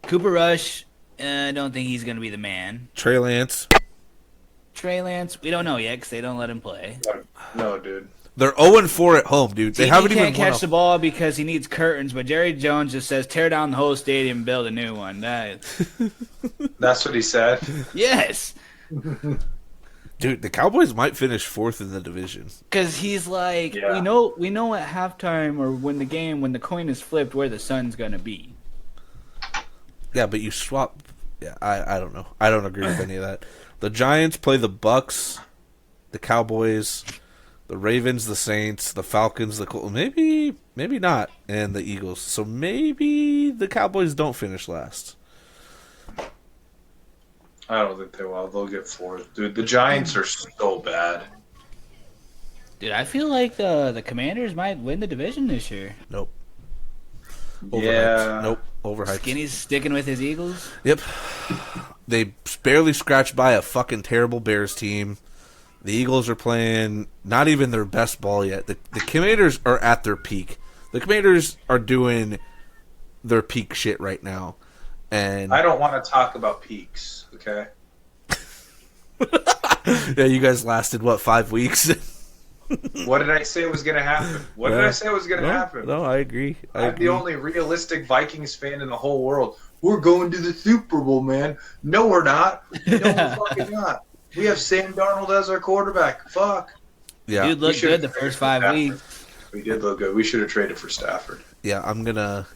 Cooper Rush, I don't think he's going to be the man. Trey Lance. Trey Lance, we don't know yet because they don't let him play. No, dude. They're 0-4 at home, dude. They haven't He even can't won catch the ball because he needs curtains, but Jerry Jones just says, tear down the whole stadium and build a new one. That's what he said. Yes. Dude, the Cowboys might finish 4th in the division. Because he's like, Yeah. we know at halftime or when the coin is flipped, where the sun's going to be. Yeah, but you swap. Yeah, I don't know. I don't agree with any of that. The Giants play the Bucks, the Cowboys, the Ravens, the Saints, the Falcons, the Colts. Maybe not, and the Eagles. So maybe the Cowboys don't finish last. I don't think they will. They'll get 4th. Dude, the Giants are so bad. Dude, I feel like the Commanders might win the division this year. Nope. Yeah. Nope. Overhyped. Skinny's sticking with his Eagles. Yep. They barely scratched by a fucking terrible Bears team. The Eagles are playing not even their best ball yet. The Commanders are at their peak. The Commanders are doing their peak shit right now. And I don't want to talk about peaks, okay? yeah, you guys lasted, 5 weeks? What did I say was going to happen? What did I say was going to happen? No, I agree. I'm the only realistic Vikings fan in the whole world. We're going to the Super Bowl, man. No, we're not. No, we're fucking not. We have Sam Darnold as our quarterback. Fuck. Yeah. Dude looked good the first 5 weeks. We did look good. We should have traded for Stafford. Yeah, I'm going to...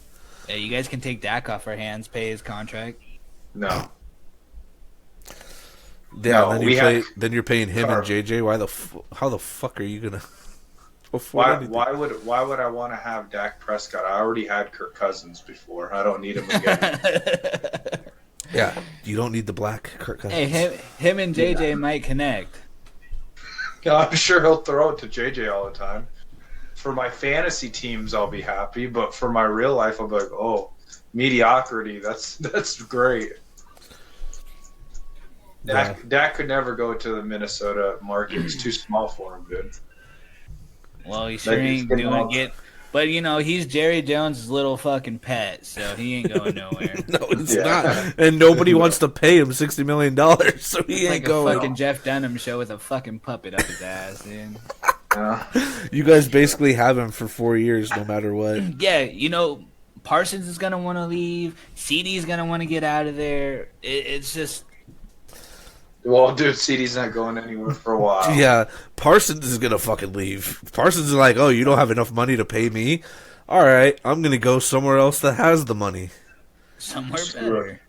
Yeah, you guys can take Dak off our hands, pay his contract. No. Yeah, No, then you're paying him Carp. and JJ. How the fuck are you going to afford Why anything? would I want to have Dak Prescott? I already had Kirk Cousins before. I don't need him again. Yeah, you don't need the black Kirk Cousins. Hey, him and JJ might connect. I'm sure he'll throw it to JJ all the time. For my fantasy teams, I'll be happy, but for my real life, I'll be like, oh, mediocrity. That's great. Yeah. Dak could never go to the Minnesota market. It's too small for him, dude. Well, he sure Like, he's ain't getting doing all- it. But, he's Jerry Jones' little fucking pet, so he ain't going nowhere. No, it's Yeah. not. And nobody wants to pay him $60 million, so he ain't Like a going. fucking Jeff Dunham show with a fucking puppet up his ass, dude. You guys basically have him for 4 years, no matter what. Yeah, Parsons is going to want to leave. CD's going to want to get out of there. It's just... Well, dude, CD's not going anywhere for a while. Yeah, Parsons is gonna fucking leave. Parsons is like, oh, you don't have enough money to pay me? All right, I'm gonna go somewhere else that has the money. Somewhere Screw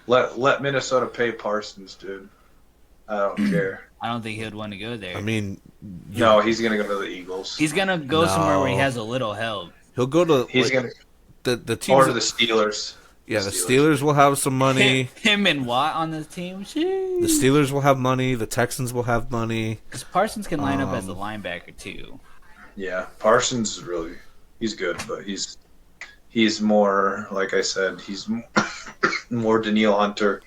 better. Let Minnesota pay Parsons, dude. I don't care. I don't think he would want to go there. I mean, No, he's gonna go to the Eagles. He's going to go somewhere where he has a little help. he'll go to He's gonna the teams. or to the Steelers. Yeah, the Steelers will have some money. Him and Watt on the team? The Steelers will have money. The Texans will have money. Because Parsons can line up as a linebacker, too. Yeah, Parsons is he's good, but he's more, like I said, he's more Daniil Hunter,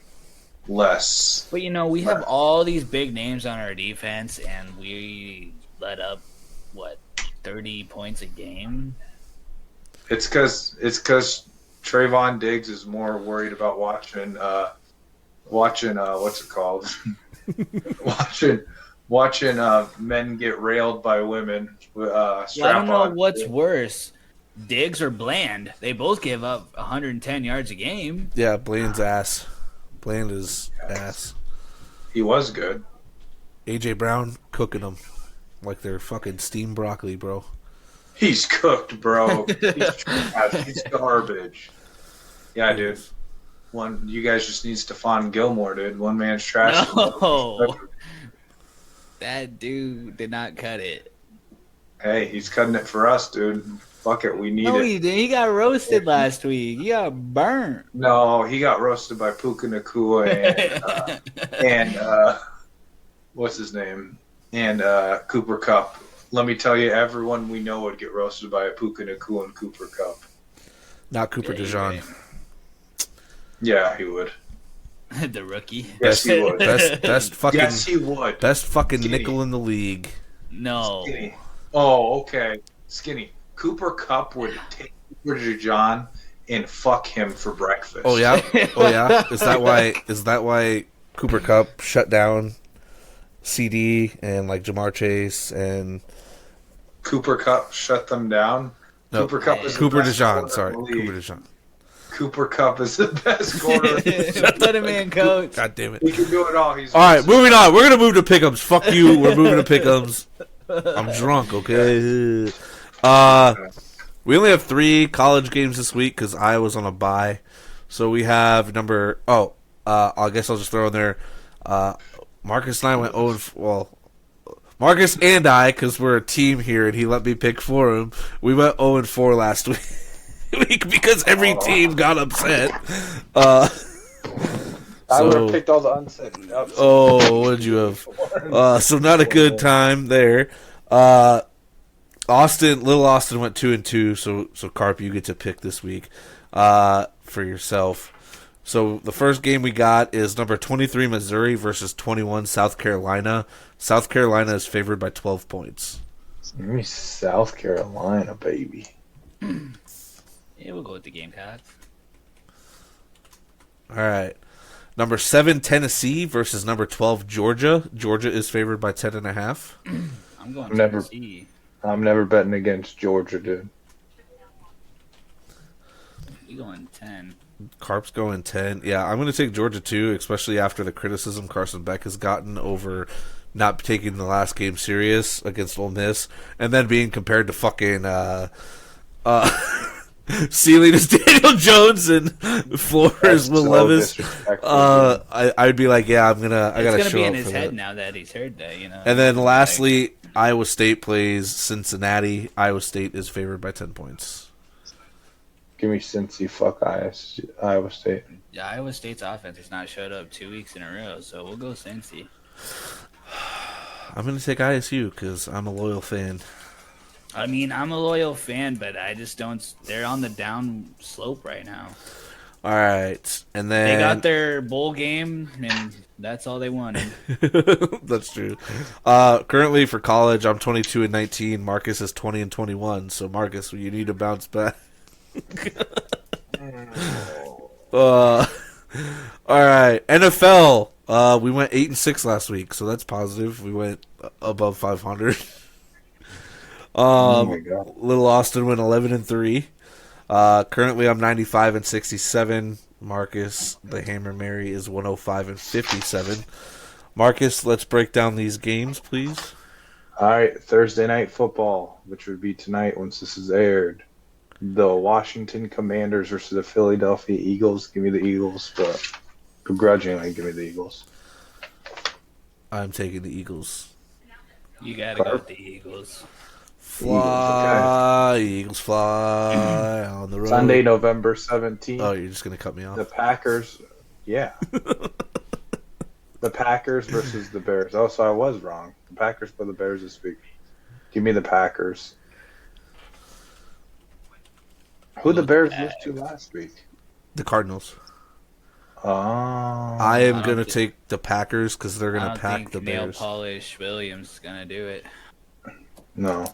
less. But, we have all these big names on our defense, and we let up, 30 points a game? It's because Trayvon Diggs is more worried about watching what's it called? watching men get railed by women. Well, I don't know what's worse, Diggs or Bland. They both give up 110 yards a game. Yeah, Bland's ass. Bland is ass. He was good. AJ Brown cooking them like they're fucking steamed broccoli, bro. He's cooked, bro. He's trash. He's garbage. Yeah, dude. You guys just need Stephon Gilmore, dude. One man's trash. No. That dude did not cut it. Hey, he's cutting it for us, dude. Fuck it, we need it. No, he didn't. He got roasted last week. He got burnt. No, he got roasted by Puka Nacua and what's his name? And Cooper Kupp. Let me tell you, everyone we know would get roasted by a Puka Nacua and Cooper Kupp. Not Cooper DeJean. Right. Yeah, he would. The rookie. Yes, he would. Best fucking. Yes, he would. Best fucking Skinny. nickel in the league. No. Skinny. Oh, okay. Skinny. Cooper Kupp would take Cooper DeJean and fuck him for breakfast. Oh yeah. Oh yeah. Is that why Cooper Kupp shut down CD and like Jamar Chase and Cooper Kupp shut them down? no, Cooper Kupp is Cooper the best DeJean. corner Sorry, in the league. Cooper DeJean. Cooper Kupp is the best corner. Let him in, coach. God damn it. He can do it all. He's All right, moving on. We're gonna move to pick'ems. Fuck you. We're moving to pick'ems. I'm drunk. Okay. We only have 3 college games this week because I was on a bye. So we have I guess I'll just throw in there. Marcus and I went 0. Marcus and I, because we're a team here, and he let me pick for him. We went 0-4 last week because every team got upset. I would have picked all the upset. Oh, what did you have? So not a good time there. Little Austin went 2-2. So Carp, you get to pick this week for yourself. So the first game we got is number 23 Missouri versus 21 South Carolina. South Carolina is favored by 12 points. Give me South Carolina, baby. Yeah, we'll go with the Gamecocks. All right. Number 7 Tennessee versus number 12 Georgia. Georgia is favored by 10.5. I'm going Never. Tennessee. I'm never betting against Georgia, dude. We going 10. Carp's going 10. Yeah, I'm going to take Georgia too, especially after the criticism Carson Beck has gotten over not taking the last game serious against Ole Miss, and then being compared to fucking Sealy as Daniel Jones and Flores Will Levis. I'd be like, yeah, I gotta show up. It's gonna be in his for head that. now that he's heard that, you know. And then lastly, Iowa State plays Cincinnati. Iowa State is favored by 10 points. Give me Cincy. Fuck Iowa State. Yeah, Iowa State's offense has not showed up 2 weeks in a row, so we'll go Cincy. I'm going to take ISU because I'm a loyal fan. I mean, I'm a loyal fan, but I just don't. They're on the down slope right now. All right, and then They got their bowl game, and that's all they wanted. That's true. Currently for college, I'm 22-19. Marcus is 20-21. So Marcus, you need to bounce back. All right, NFL. We went 8-6 last week, so that's positive. We went above 500. Oh my God. Little Austin went 11-3. Currently, I'm 95-67. Marcus, the Hammer Mary, is 105-57. Marcus, let's break down these games, please. All right, Thursday night football, which would be tonight once this is aired. The Washington Commanders versus the Philadelphia Eagles. Give me the Eagles, but begrudgingly give me the Eagles. I'm taking the Eagles. You gotta go with the Eagles. Fly, Eagles fly on the road. Sunday, November 17th. Oh, you're just going to cut me off? The Packers. Yeah. The Packers versus the Bears. Oh, so I was wrong. The Packers play the Bears this week. Give me the Packers. Who the Bears lose to last week? The Cardinals. Oh. I am going to take the Packers because they're going to pack the Nail Bears. Polish Williams is gonna do it. No.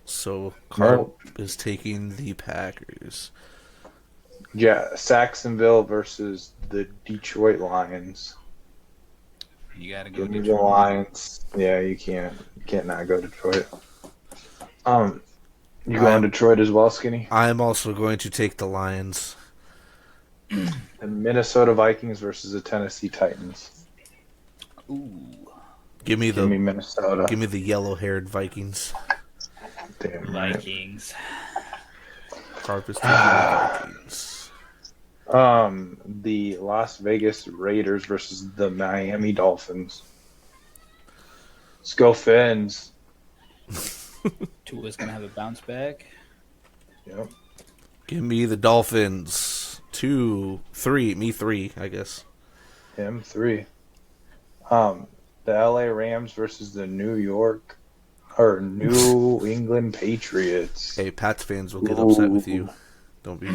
So Carp is taking the Packers. Yeah, Saxonville versus the Detroit Lions. You gotta go Give me the Detroit. Lions. Yeah, you can't not go Detroit. You going Detroit as well, Skinny? I'm also going to take the Lions. The Minnesota Vikings versus the Tennessee Titans. Ooh. Give me Minnesota. Give me the yellow-haired Vikings. Damn right. Vikings. Carp is taking the Vikings. The Las Vegas Raiders versus the Miami Dolphins. Let's go Fins. Tua's gonna have a bounce back. Yep. Give me the Dolphins. 2, 3. Me 3, I guess. Him 3. The LA Rams versus the New England Patriots. Hey, Pats fans will get upset with you. Don't be.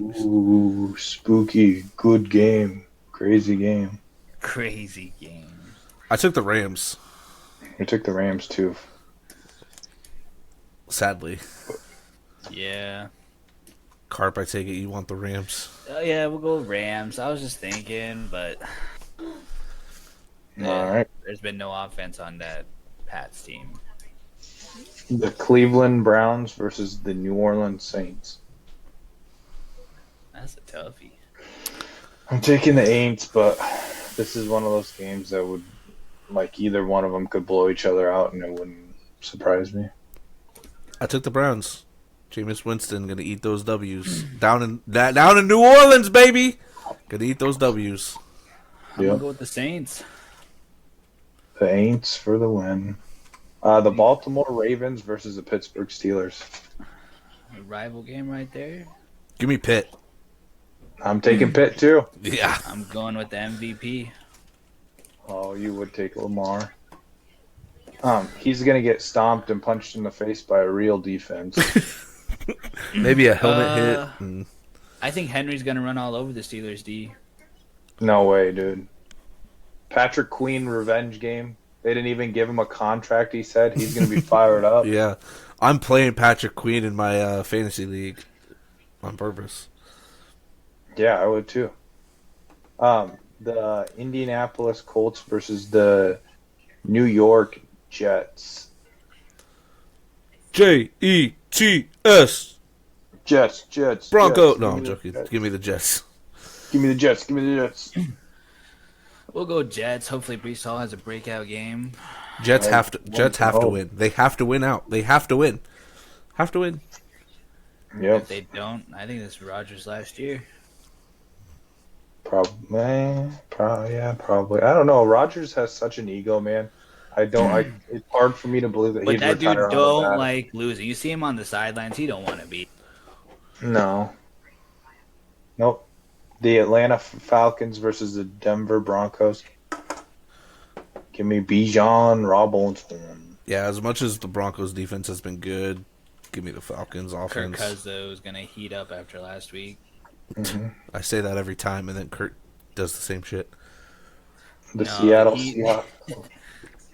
Ooh, spooky. Good game. Crazy game. Crazy game. I took the Rams. I took the Rams too. Sadly. Yeah. Carp, I take it you want the Rams. Yeah, we'll go Rams. I was just thinking, but All right. there's been no offense on that Pats team. The Cleveland Browns versus the New Orleans Saints. That's a toughie. I'm taking the Aints, but this is one of those games that would, like, either one of them could blow each other out, and it wouldn't surprise me. I took the Browns. Jameis Winston gonna eat those W's down in New Orleans, baby. Gonna eat those W's. I'm gonna go with the Saints. The Aints for the win. The Baltimore Ravens versus the Pittsburgh Steelers. A rival game right there. Give me Pitt. I'm taking Pitt too. Yeah. I'm going with the MVP. Oh, you would take Lamar. He's gonna get stomped and punched in the face by a real defense. Maybe a helmet hit. And... I think Henry's gonna run all over the Steelers D. No way, dude. Patrick Queen revenge game. They didn't even give him a contract. He said he's gonna be fired up. Yeah, I'm playing Patrick Queen in my fantasy league on purpose. Yeah, I would too. The Indianapolis Colts versus the New York Jets. Jets. Jets. Bronco. Jets. No, I'm joking. Give me the Jets. Give me the Jets. We'll go Jets. Hopefully Brees Hall has a breakout game. Jets have to win. They have to win out. They have to win. Yep. If they don't, I think this is Rodgers last year. Probably. I don't know. Rodgers has such an ego, man. It's hard for me to believe that But he'd that dude retire. don't like losing. You see him on the sidelines. He don't want to be. No. Nope. The Atlanta Falcons versus the Denver Broncos. Give me Bijan Robinson. Yeah, as much as the Broncos defense has been good, give me the Falcons Kirk offense. Cousins gonna heat up after last week. Mm-hmm. I say that every time, and then Kurt does the same shit. Seattle Seahawks.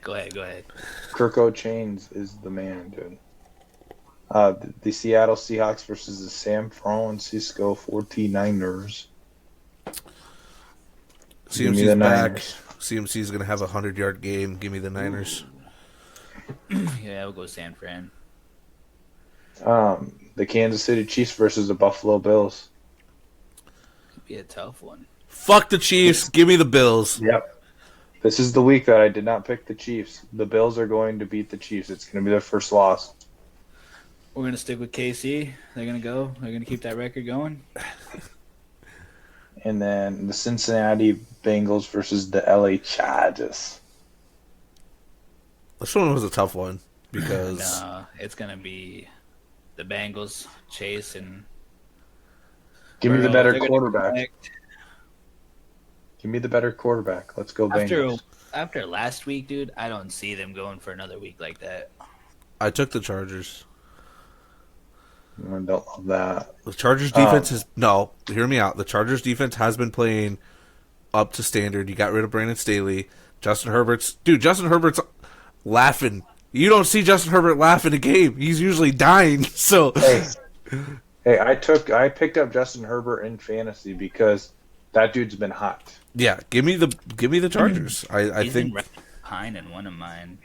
Go ahead. Kirko Chains is the man, dude. The Seattle Seahawks versus the San Francisco 49ers. CMC's back. CMC's going to have a 100-yard game. Give me the Niners. Yeah, we'll go San Fran. The Kansas City Chiefs versus the Buffalo Bills. Could be a tough one. Fuck the Chiefs. Give me the Bills. Yep. This is the week that I did not pick the Chiefs. The Bills are going to beat the Chiefs. It's going to be their first loss. We're going to stick with KC. They're going to go. They're going to keep that record going. And then the Cincinnati Bengals versus the LA Chargers. This one was a tough one because No, it's going to be the Bengals, Chase, and Give me the better They're gonna quarterback. connect. Give me the better quarterback. Let's go Bengals. After last week, dude, I don't see them going for another week like that. I took the Chargers. I don't love that. The Chargers defense is no. Hear me out. The Chargers defense has been playing up to standard. You got rid of Brandon Staley. Justin Herbert's laughing. You don't see Justin Herbert laugh in a game. He's usually dying. So Hey, I picked up Justin Herbert in fantasy because that dude's been hot. Yeah, give me the Chargers. I He's think been Pine in one of mine.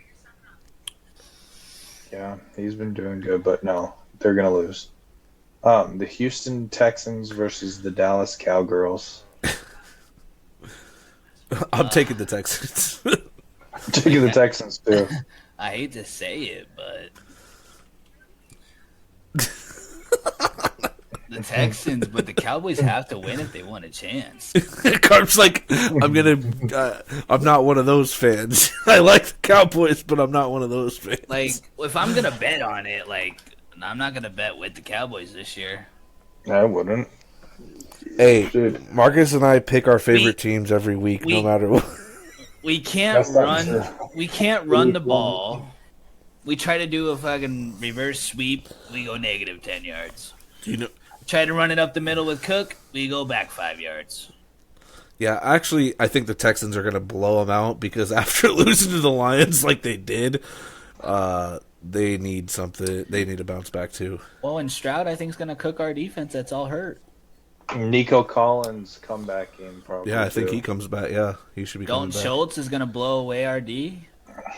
Yeah, he's been doing good, but no, they're gonna lose. The Houston Texans versus the Dallas Cowgirls. I'm taking the Texans. I'm taking the Texans too. I hate to say it, but the Texans, but the Cowboys have to win if they want a chance. Carp's like, I'm not one of those fans. I like the Cowboys, but I'm not one of those fans. Like, if I'm gonna bet on it, like, I'm not gonna bet with the Cowboys this year. I wouldn't. Hey, Dude. Marcus and I pick our favorite teams every week, no matter what. We can't That's not run. true. We can't run the ball. We try to do a fucking reverse sweep. We go negative 10 yards. You know, Try to run it up the middle with Cook. We go back 5 yards. yeah, actually, I think the Texans are going to blow them out because after losing to the Lions like they did, they need something. They need to bounce back too. Well, and Stroud, I think, is going to cook our defense. That's all hurt. Nico Collins comeback game probably. Yeah, I think too. he comes back. Yeah, he should be coming Dalton back. Schultz is going to blow away our D.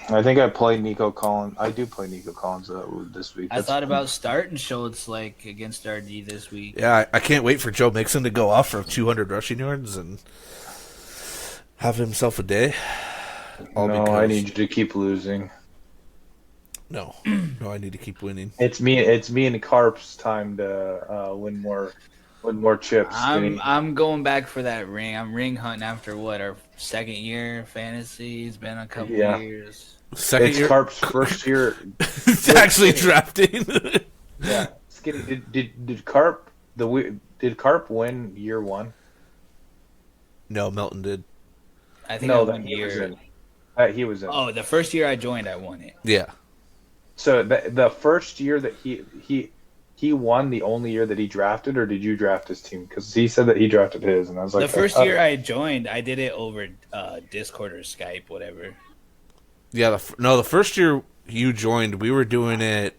I think I play Nico Collins. I do play Nico Collins this week. I thought about starting Schultz like against our D this week. Yeah, I can't wait for Joe Mixon to go off for 200 rushing yards and have himself a day. I need you to keep losing. No, I need to keep winning. It's me and Carp's time to win more chips. I'm going back for that ring. I'm ring hunting after our second year in fantasy. It's been a couple years. Second It's year, Carp's first year. it's actually drafting. Yeah, Skinny. Did Carp win year one? No, Melton did. I think I No, won he was year. in. He was in. Oh, the first year I joined, I won it. Yeah, So the first year that he won, the only year that he drafted, or did you draft his team? Because he said that he drafted his, and I was like, The first year I joined, I did it over Discord or Skype, whatever. yeah. The first year you joined, we were doing it.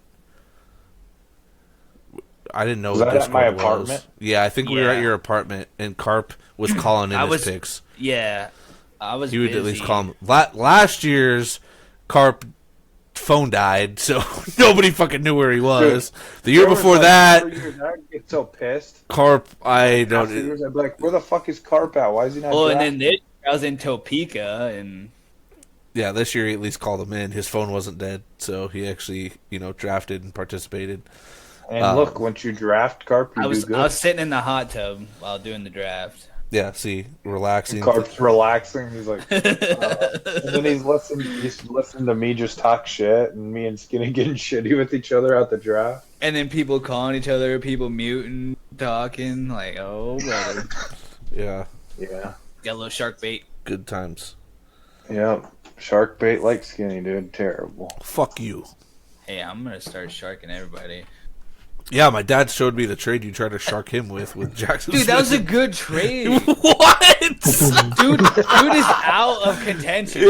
I didn't know Was what that at Discord my was. apartment? Yeah, I think we were at Yeah. your apartment, and Carp was calling in his picks. Yeah, I was He would busy. at least call him. Last year's Carp phone died, so nobody fucking knew where he was. The year before that, I'd get so pissed. Carp, I After don't. years, I'd be like, "Where the fuck is Carp at? Why is he not?" Well, and drafted?" then I was in Topeka, and Yeah, this year he at least called him in. His phone wasn't dead, so he actually, drafted and participated. And look, once you draft Carp, you I was do good. I was sitting in the hot tub while doing the draft. Yeah, see, relaxing. Carp's relaxing. He's like, and then he's listening to me just talk shit, and me and Skinny getting shitty with each other at the draft. And then people calling each other, people muting, talking, like, oh, brother. Yeah, Yeah, Got a little shark bait. good times. yeah. Shark bait like Skinny, dude. Terrible. Fuck you. Hey, I'm going to start sharking everybody. Yeah, my dad showed me the trade you tried to shark him with Jackson. Dude, that was a Smith. good trade. What? Dude is out of contention.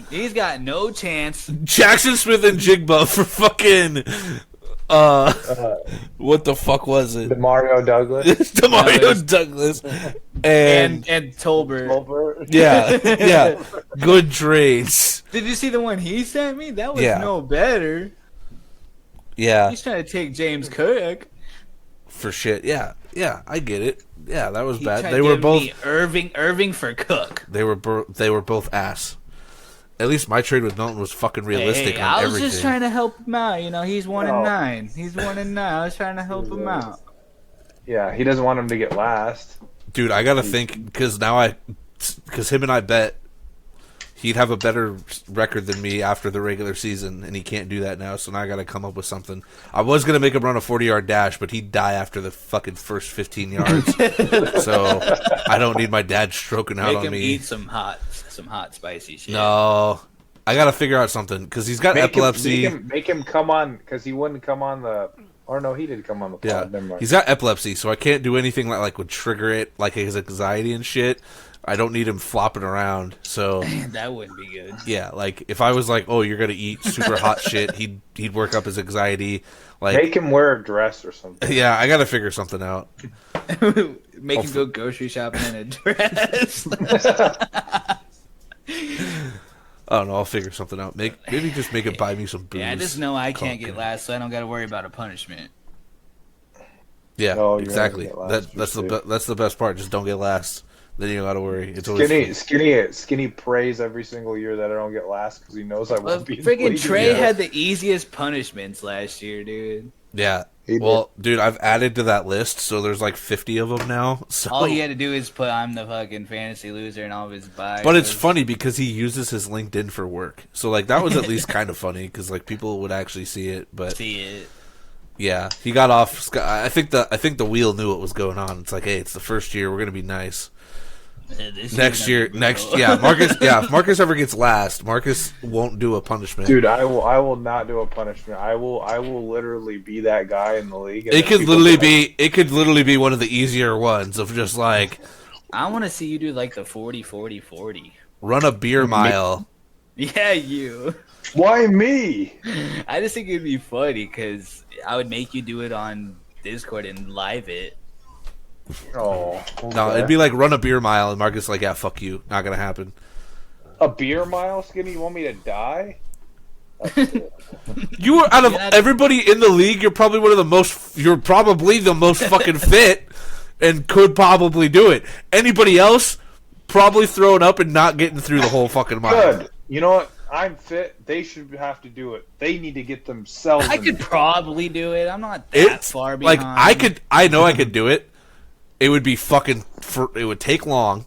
He's got no chance. Jackson Smith and Jigba for fucking. What the fuck was it? Mario Douglas. Demario No, it was- Douglas and Tolbert. yeah, good trades. Did you see the one he sent me? That was Yeah. no better. Yeah, He's trying to take James Cook. for shit. Yeah, I get it. Yeah, that was He bad. tried They were giving both. me Irving for Cook. They were both ass. At least my trade with Milton was fucking realistic Hey, on I was everything. just trying to help him out. He's 1-9. He's 1-9. I was trying to help him out. Yeah, he doesn't want him to get last. Dude, I gotta think because him and I bet he'd have a better record than me after the regular season, and he can't do that now. So now I gotta come up with something. I was gonna make him run a 40-yard dash, but he'd die after the fucking first 15 yards. So I don't need my dad stroking out Make on him me. eat some hot spicy shit. No, I gotta figure out something because he's got epilepsy. Make him come on because he wouldn't come on the Or no, he did come on the pod. Yeah, Never mind. he's got epilepsy, so I can't do anything that like would trigger it, like his anxiety and shit. I don't need him flopping around, so That wouldn't be good. yeah. Like if I was like, oh, you're gonna eat super hot shit, he'd work up his anxiety. Like Make him wear a dress or something. yeah, I gotta figure something out. Make him go grocery shopping in a dress. I don't know. I'll figure something out. Maybe just make him buy me some booze. Yeah, I just know I can't get Coke. last, so I don't got to worry about a punishment. Yeah, No, you're exactly. not gonna get last, That's the best part. Just don't get last. Then you don't got to worry. It's always Skinny prays every single year that I don't get last because he knows I Well, won't be. in friggin' league Trey again. had the easiest punishments last year, dude. yeah. He did. Well, dude, I've added to that list, so there's like 50 of them now. So. All he had to do is put I'm the fucking fantasy loser and all of his buys. But it's funny because he uses his LinkedIn for work. So like that was at least kind of funny because like people would actually see it. But See it. yeah, he got off. I think the wheel knew what was going on. It's like, hey, it's the first year. We're gonna be nice. Next year, yeah, Marcus. Yeah, if Marcus ever gets last, Marcus won't do a punishment. Dude, I will not do a punishment. I will literally be that guy in the league. and It then could people literally be one of the easier ones of just like I want to see you do like the 40-40-40. run a beer mile. Yeah, you. Why me? I just think it'd be funny because I would make you do it on Discord and live it. Oh, No, okay. it'd be like run a beer mile, and Marcus like, yeah, fuck you, not gonna happen. a beer mile, Skinny. You want me to die? You were out of Yeah. everybody in the league. You're probably You're probably the most fucking fit, and could probably do it. Anybody else, probably throwing up and not getting through the whole fucking mile. Good. You know what? I'm fit. They should have to do it. They need to get themselves. I in could there. probably do it. I'm not that It's far like behind. I know I could do it. It would be it would take long,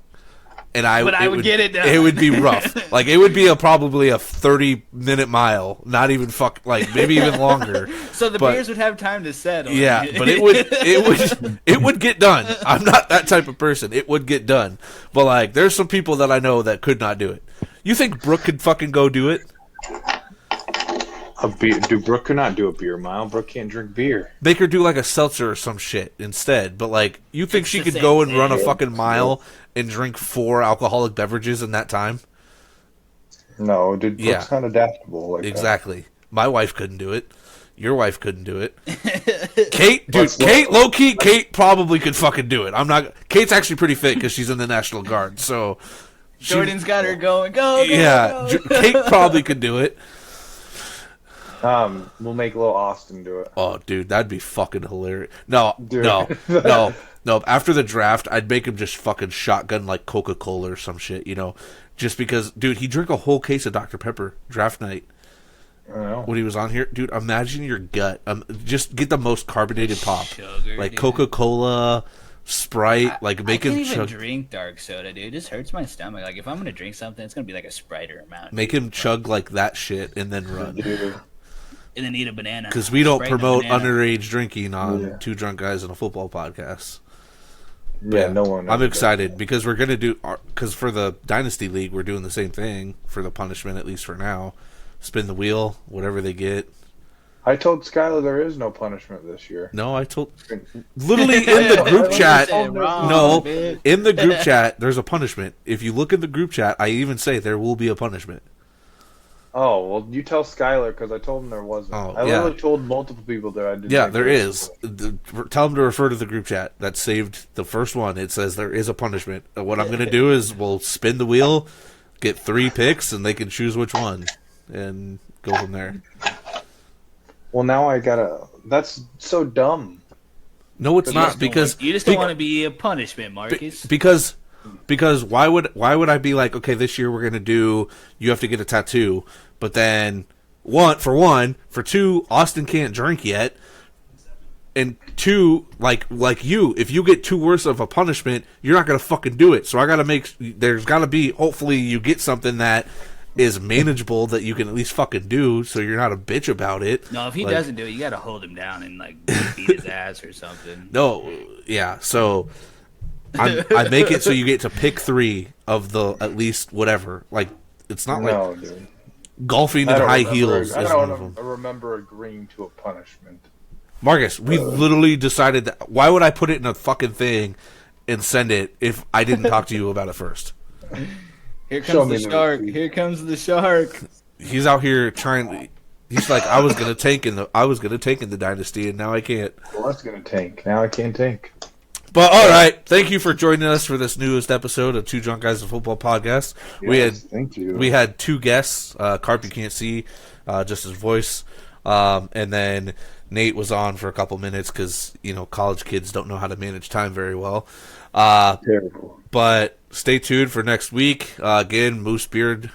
and I would get it done. It would be rough. Like it would be probably a 30-minute mile, not even maybe even longer. So the but- beers would have time to settle. Yeah, but it would get done. I'm not that type of person. It would get done. But like there's some people that I know that could not do it. You think Brooke could fucking go do it? Dude, Brooke could not do a beer mile. Brooke can't drink beer. Make her do like a seltzer or some shit instead. But like, you think It's she the could same go and run a thing. fucking mile and drink 4 alcoholic beverages in that time? No, dude, Brooke's Yeah. not adaptable. Like Exactly. My wife couldn't do it. Your wife couldn't do it. Kate, dude, Let's look. Kate, low key, Kate probably could fucking do it. I'm not. Kate's actually pretty fit because she's in the National Guard. So, she- Jordan's got her going. Go, yeah, go. Kate probably could do it. We'll make little Austin do it. Oh, dude, that'd be fucking hilarious. No, Dude. no. After the draft, I'd make him just fucking shotgun like Coca-Cola or some shit, just because, dude, he drank a whole case of Dr. Pepper draft night I don't know. when he was on here. Dude, imagine your gut. Just get the most carbonated pop, Sugar, like dude. Coca-Cola, Sprite, like I make can't him even chug. drink dark soda, dude. It just hurts my stomach. Like if I'm gonna drink something, it's gonna be like a Sprite or a Mountain Make Dew. him chug like that shit and then run. Dude. And then eat a banana. Because we don't Sprite and a promote banana. underage drinking on Yeah. Two Drunk Guys in a Football podcast. Yeah, no one. I'm excited because we're gonna do because for the Dynasty League we're doing the same thing for the punishment, at least for now. Spin the wheel, whatever they get. I told Skylar there is no punishment this year. No, I told literally in the group chat. Wrong, No, bitch. in the group chat there's a punishment. If you look in the group chat, I even say there will be a punishment. Oh well, you tell Skylar because I told him there wasn't. Oh, I yeah. literally told multiple people that I didn't. Yeah, think there was. is. Tell them to refer to the group chat. That saved the first one. It says there is a punishment. What I'm going to do is we'll spin the wheel, get 3 picks, and they can choose which one, and go from there. Well, now I gotta. That's so dumb. No, it's not because You just don't want to be a punishment, Marcus. because why would I be like, okay, this year we're going to do you have to get a tattoo, but then for 2 Austin can't drink yet. And 2, like you, if you get 2 worse of a punishment, you're not gonna fucking do it. So I gotta there's gotta be, hopefully you get something that is manageable that you can at least fucking do, so you're not a bitch about it. No, if he Like, doesn't do it, you gotta hold him down and like beat his ass or something. No, yeah. So I make it so you get to pick 3 of the at least whatever. Like it's not No, like dude. golfing I in don't high remember- heels I is one of don't them. remember agreeing to a punishment. Marcus, we literally decided that. Why would I put it in a fucking thing and send it if I didn't talk to you about it first? Here comes the shark. Here comes the shark. He's out here trying. He's like, I was gonna tank in the dynasty, and now I can't. I was gonna tank. Now I can't tank. But all right, thank you for joining us for this newest episode of Two Drunk Guys of Football podcast. Yes, thank you. We had two guests. Carp, you can't see, just his voice, and then Nate was on for a couple minutes because college kids don't know how to manage time very well. Terrible. But stay tuned for next week. Again, Moose Beard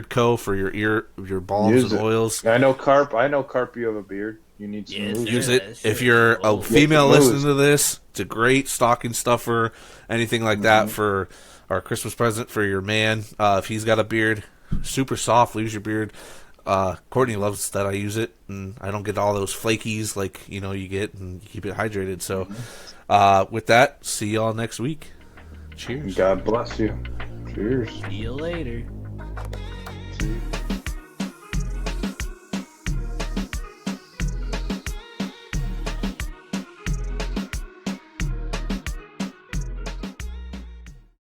Co. for your balms and oils. I know Carp. You have a beard. You need some Yes, moose. Use it. If you're a female listening to this, it's a great stocking stuffer, anything like that for our Christmas present for your man. If he's got a beard, super soft, leaves your beard. Courtney loves that I use it, and I don't get all those flakies like you get, and you keep it hydrated. So, with that, see y'all next week. Cheers. God bless you. Cheers. See you later. See you.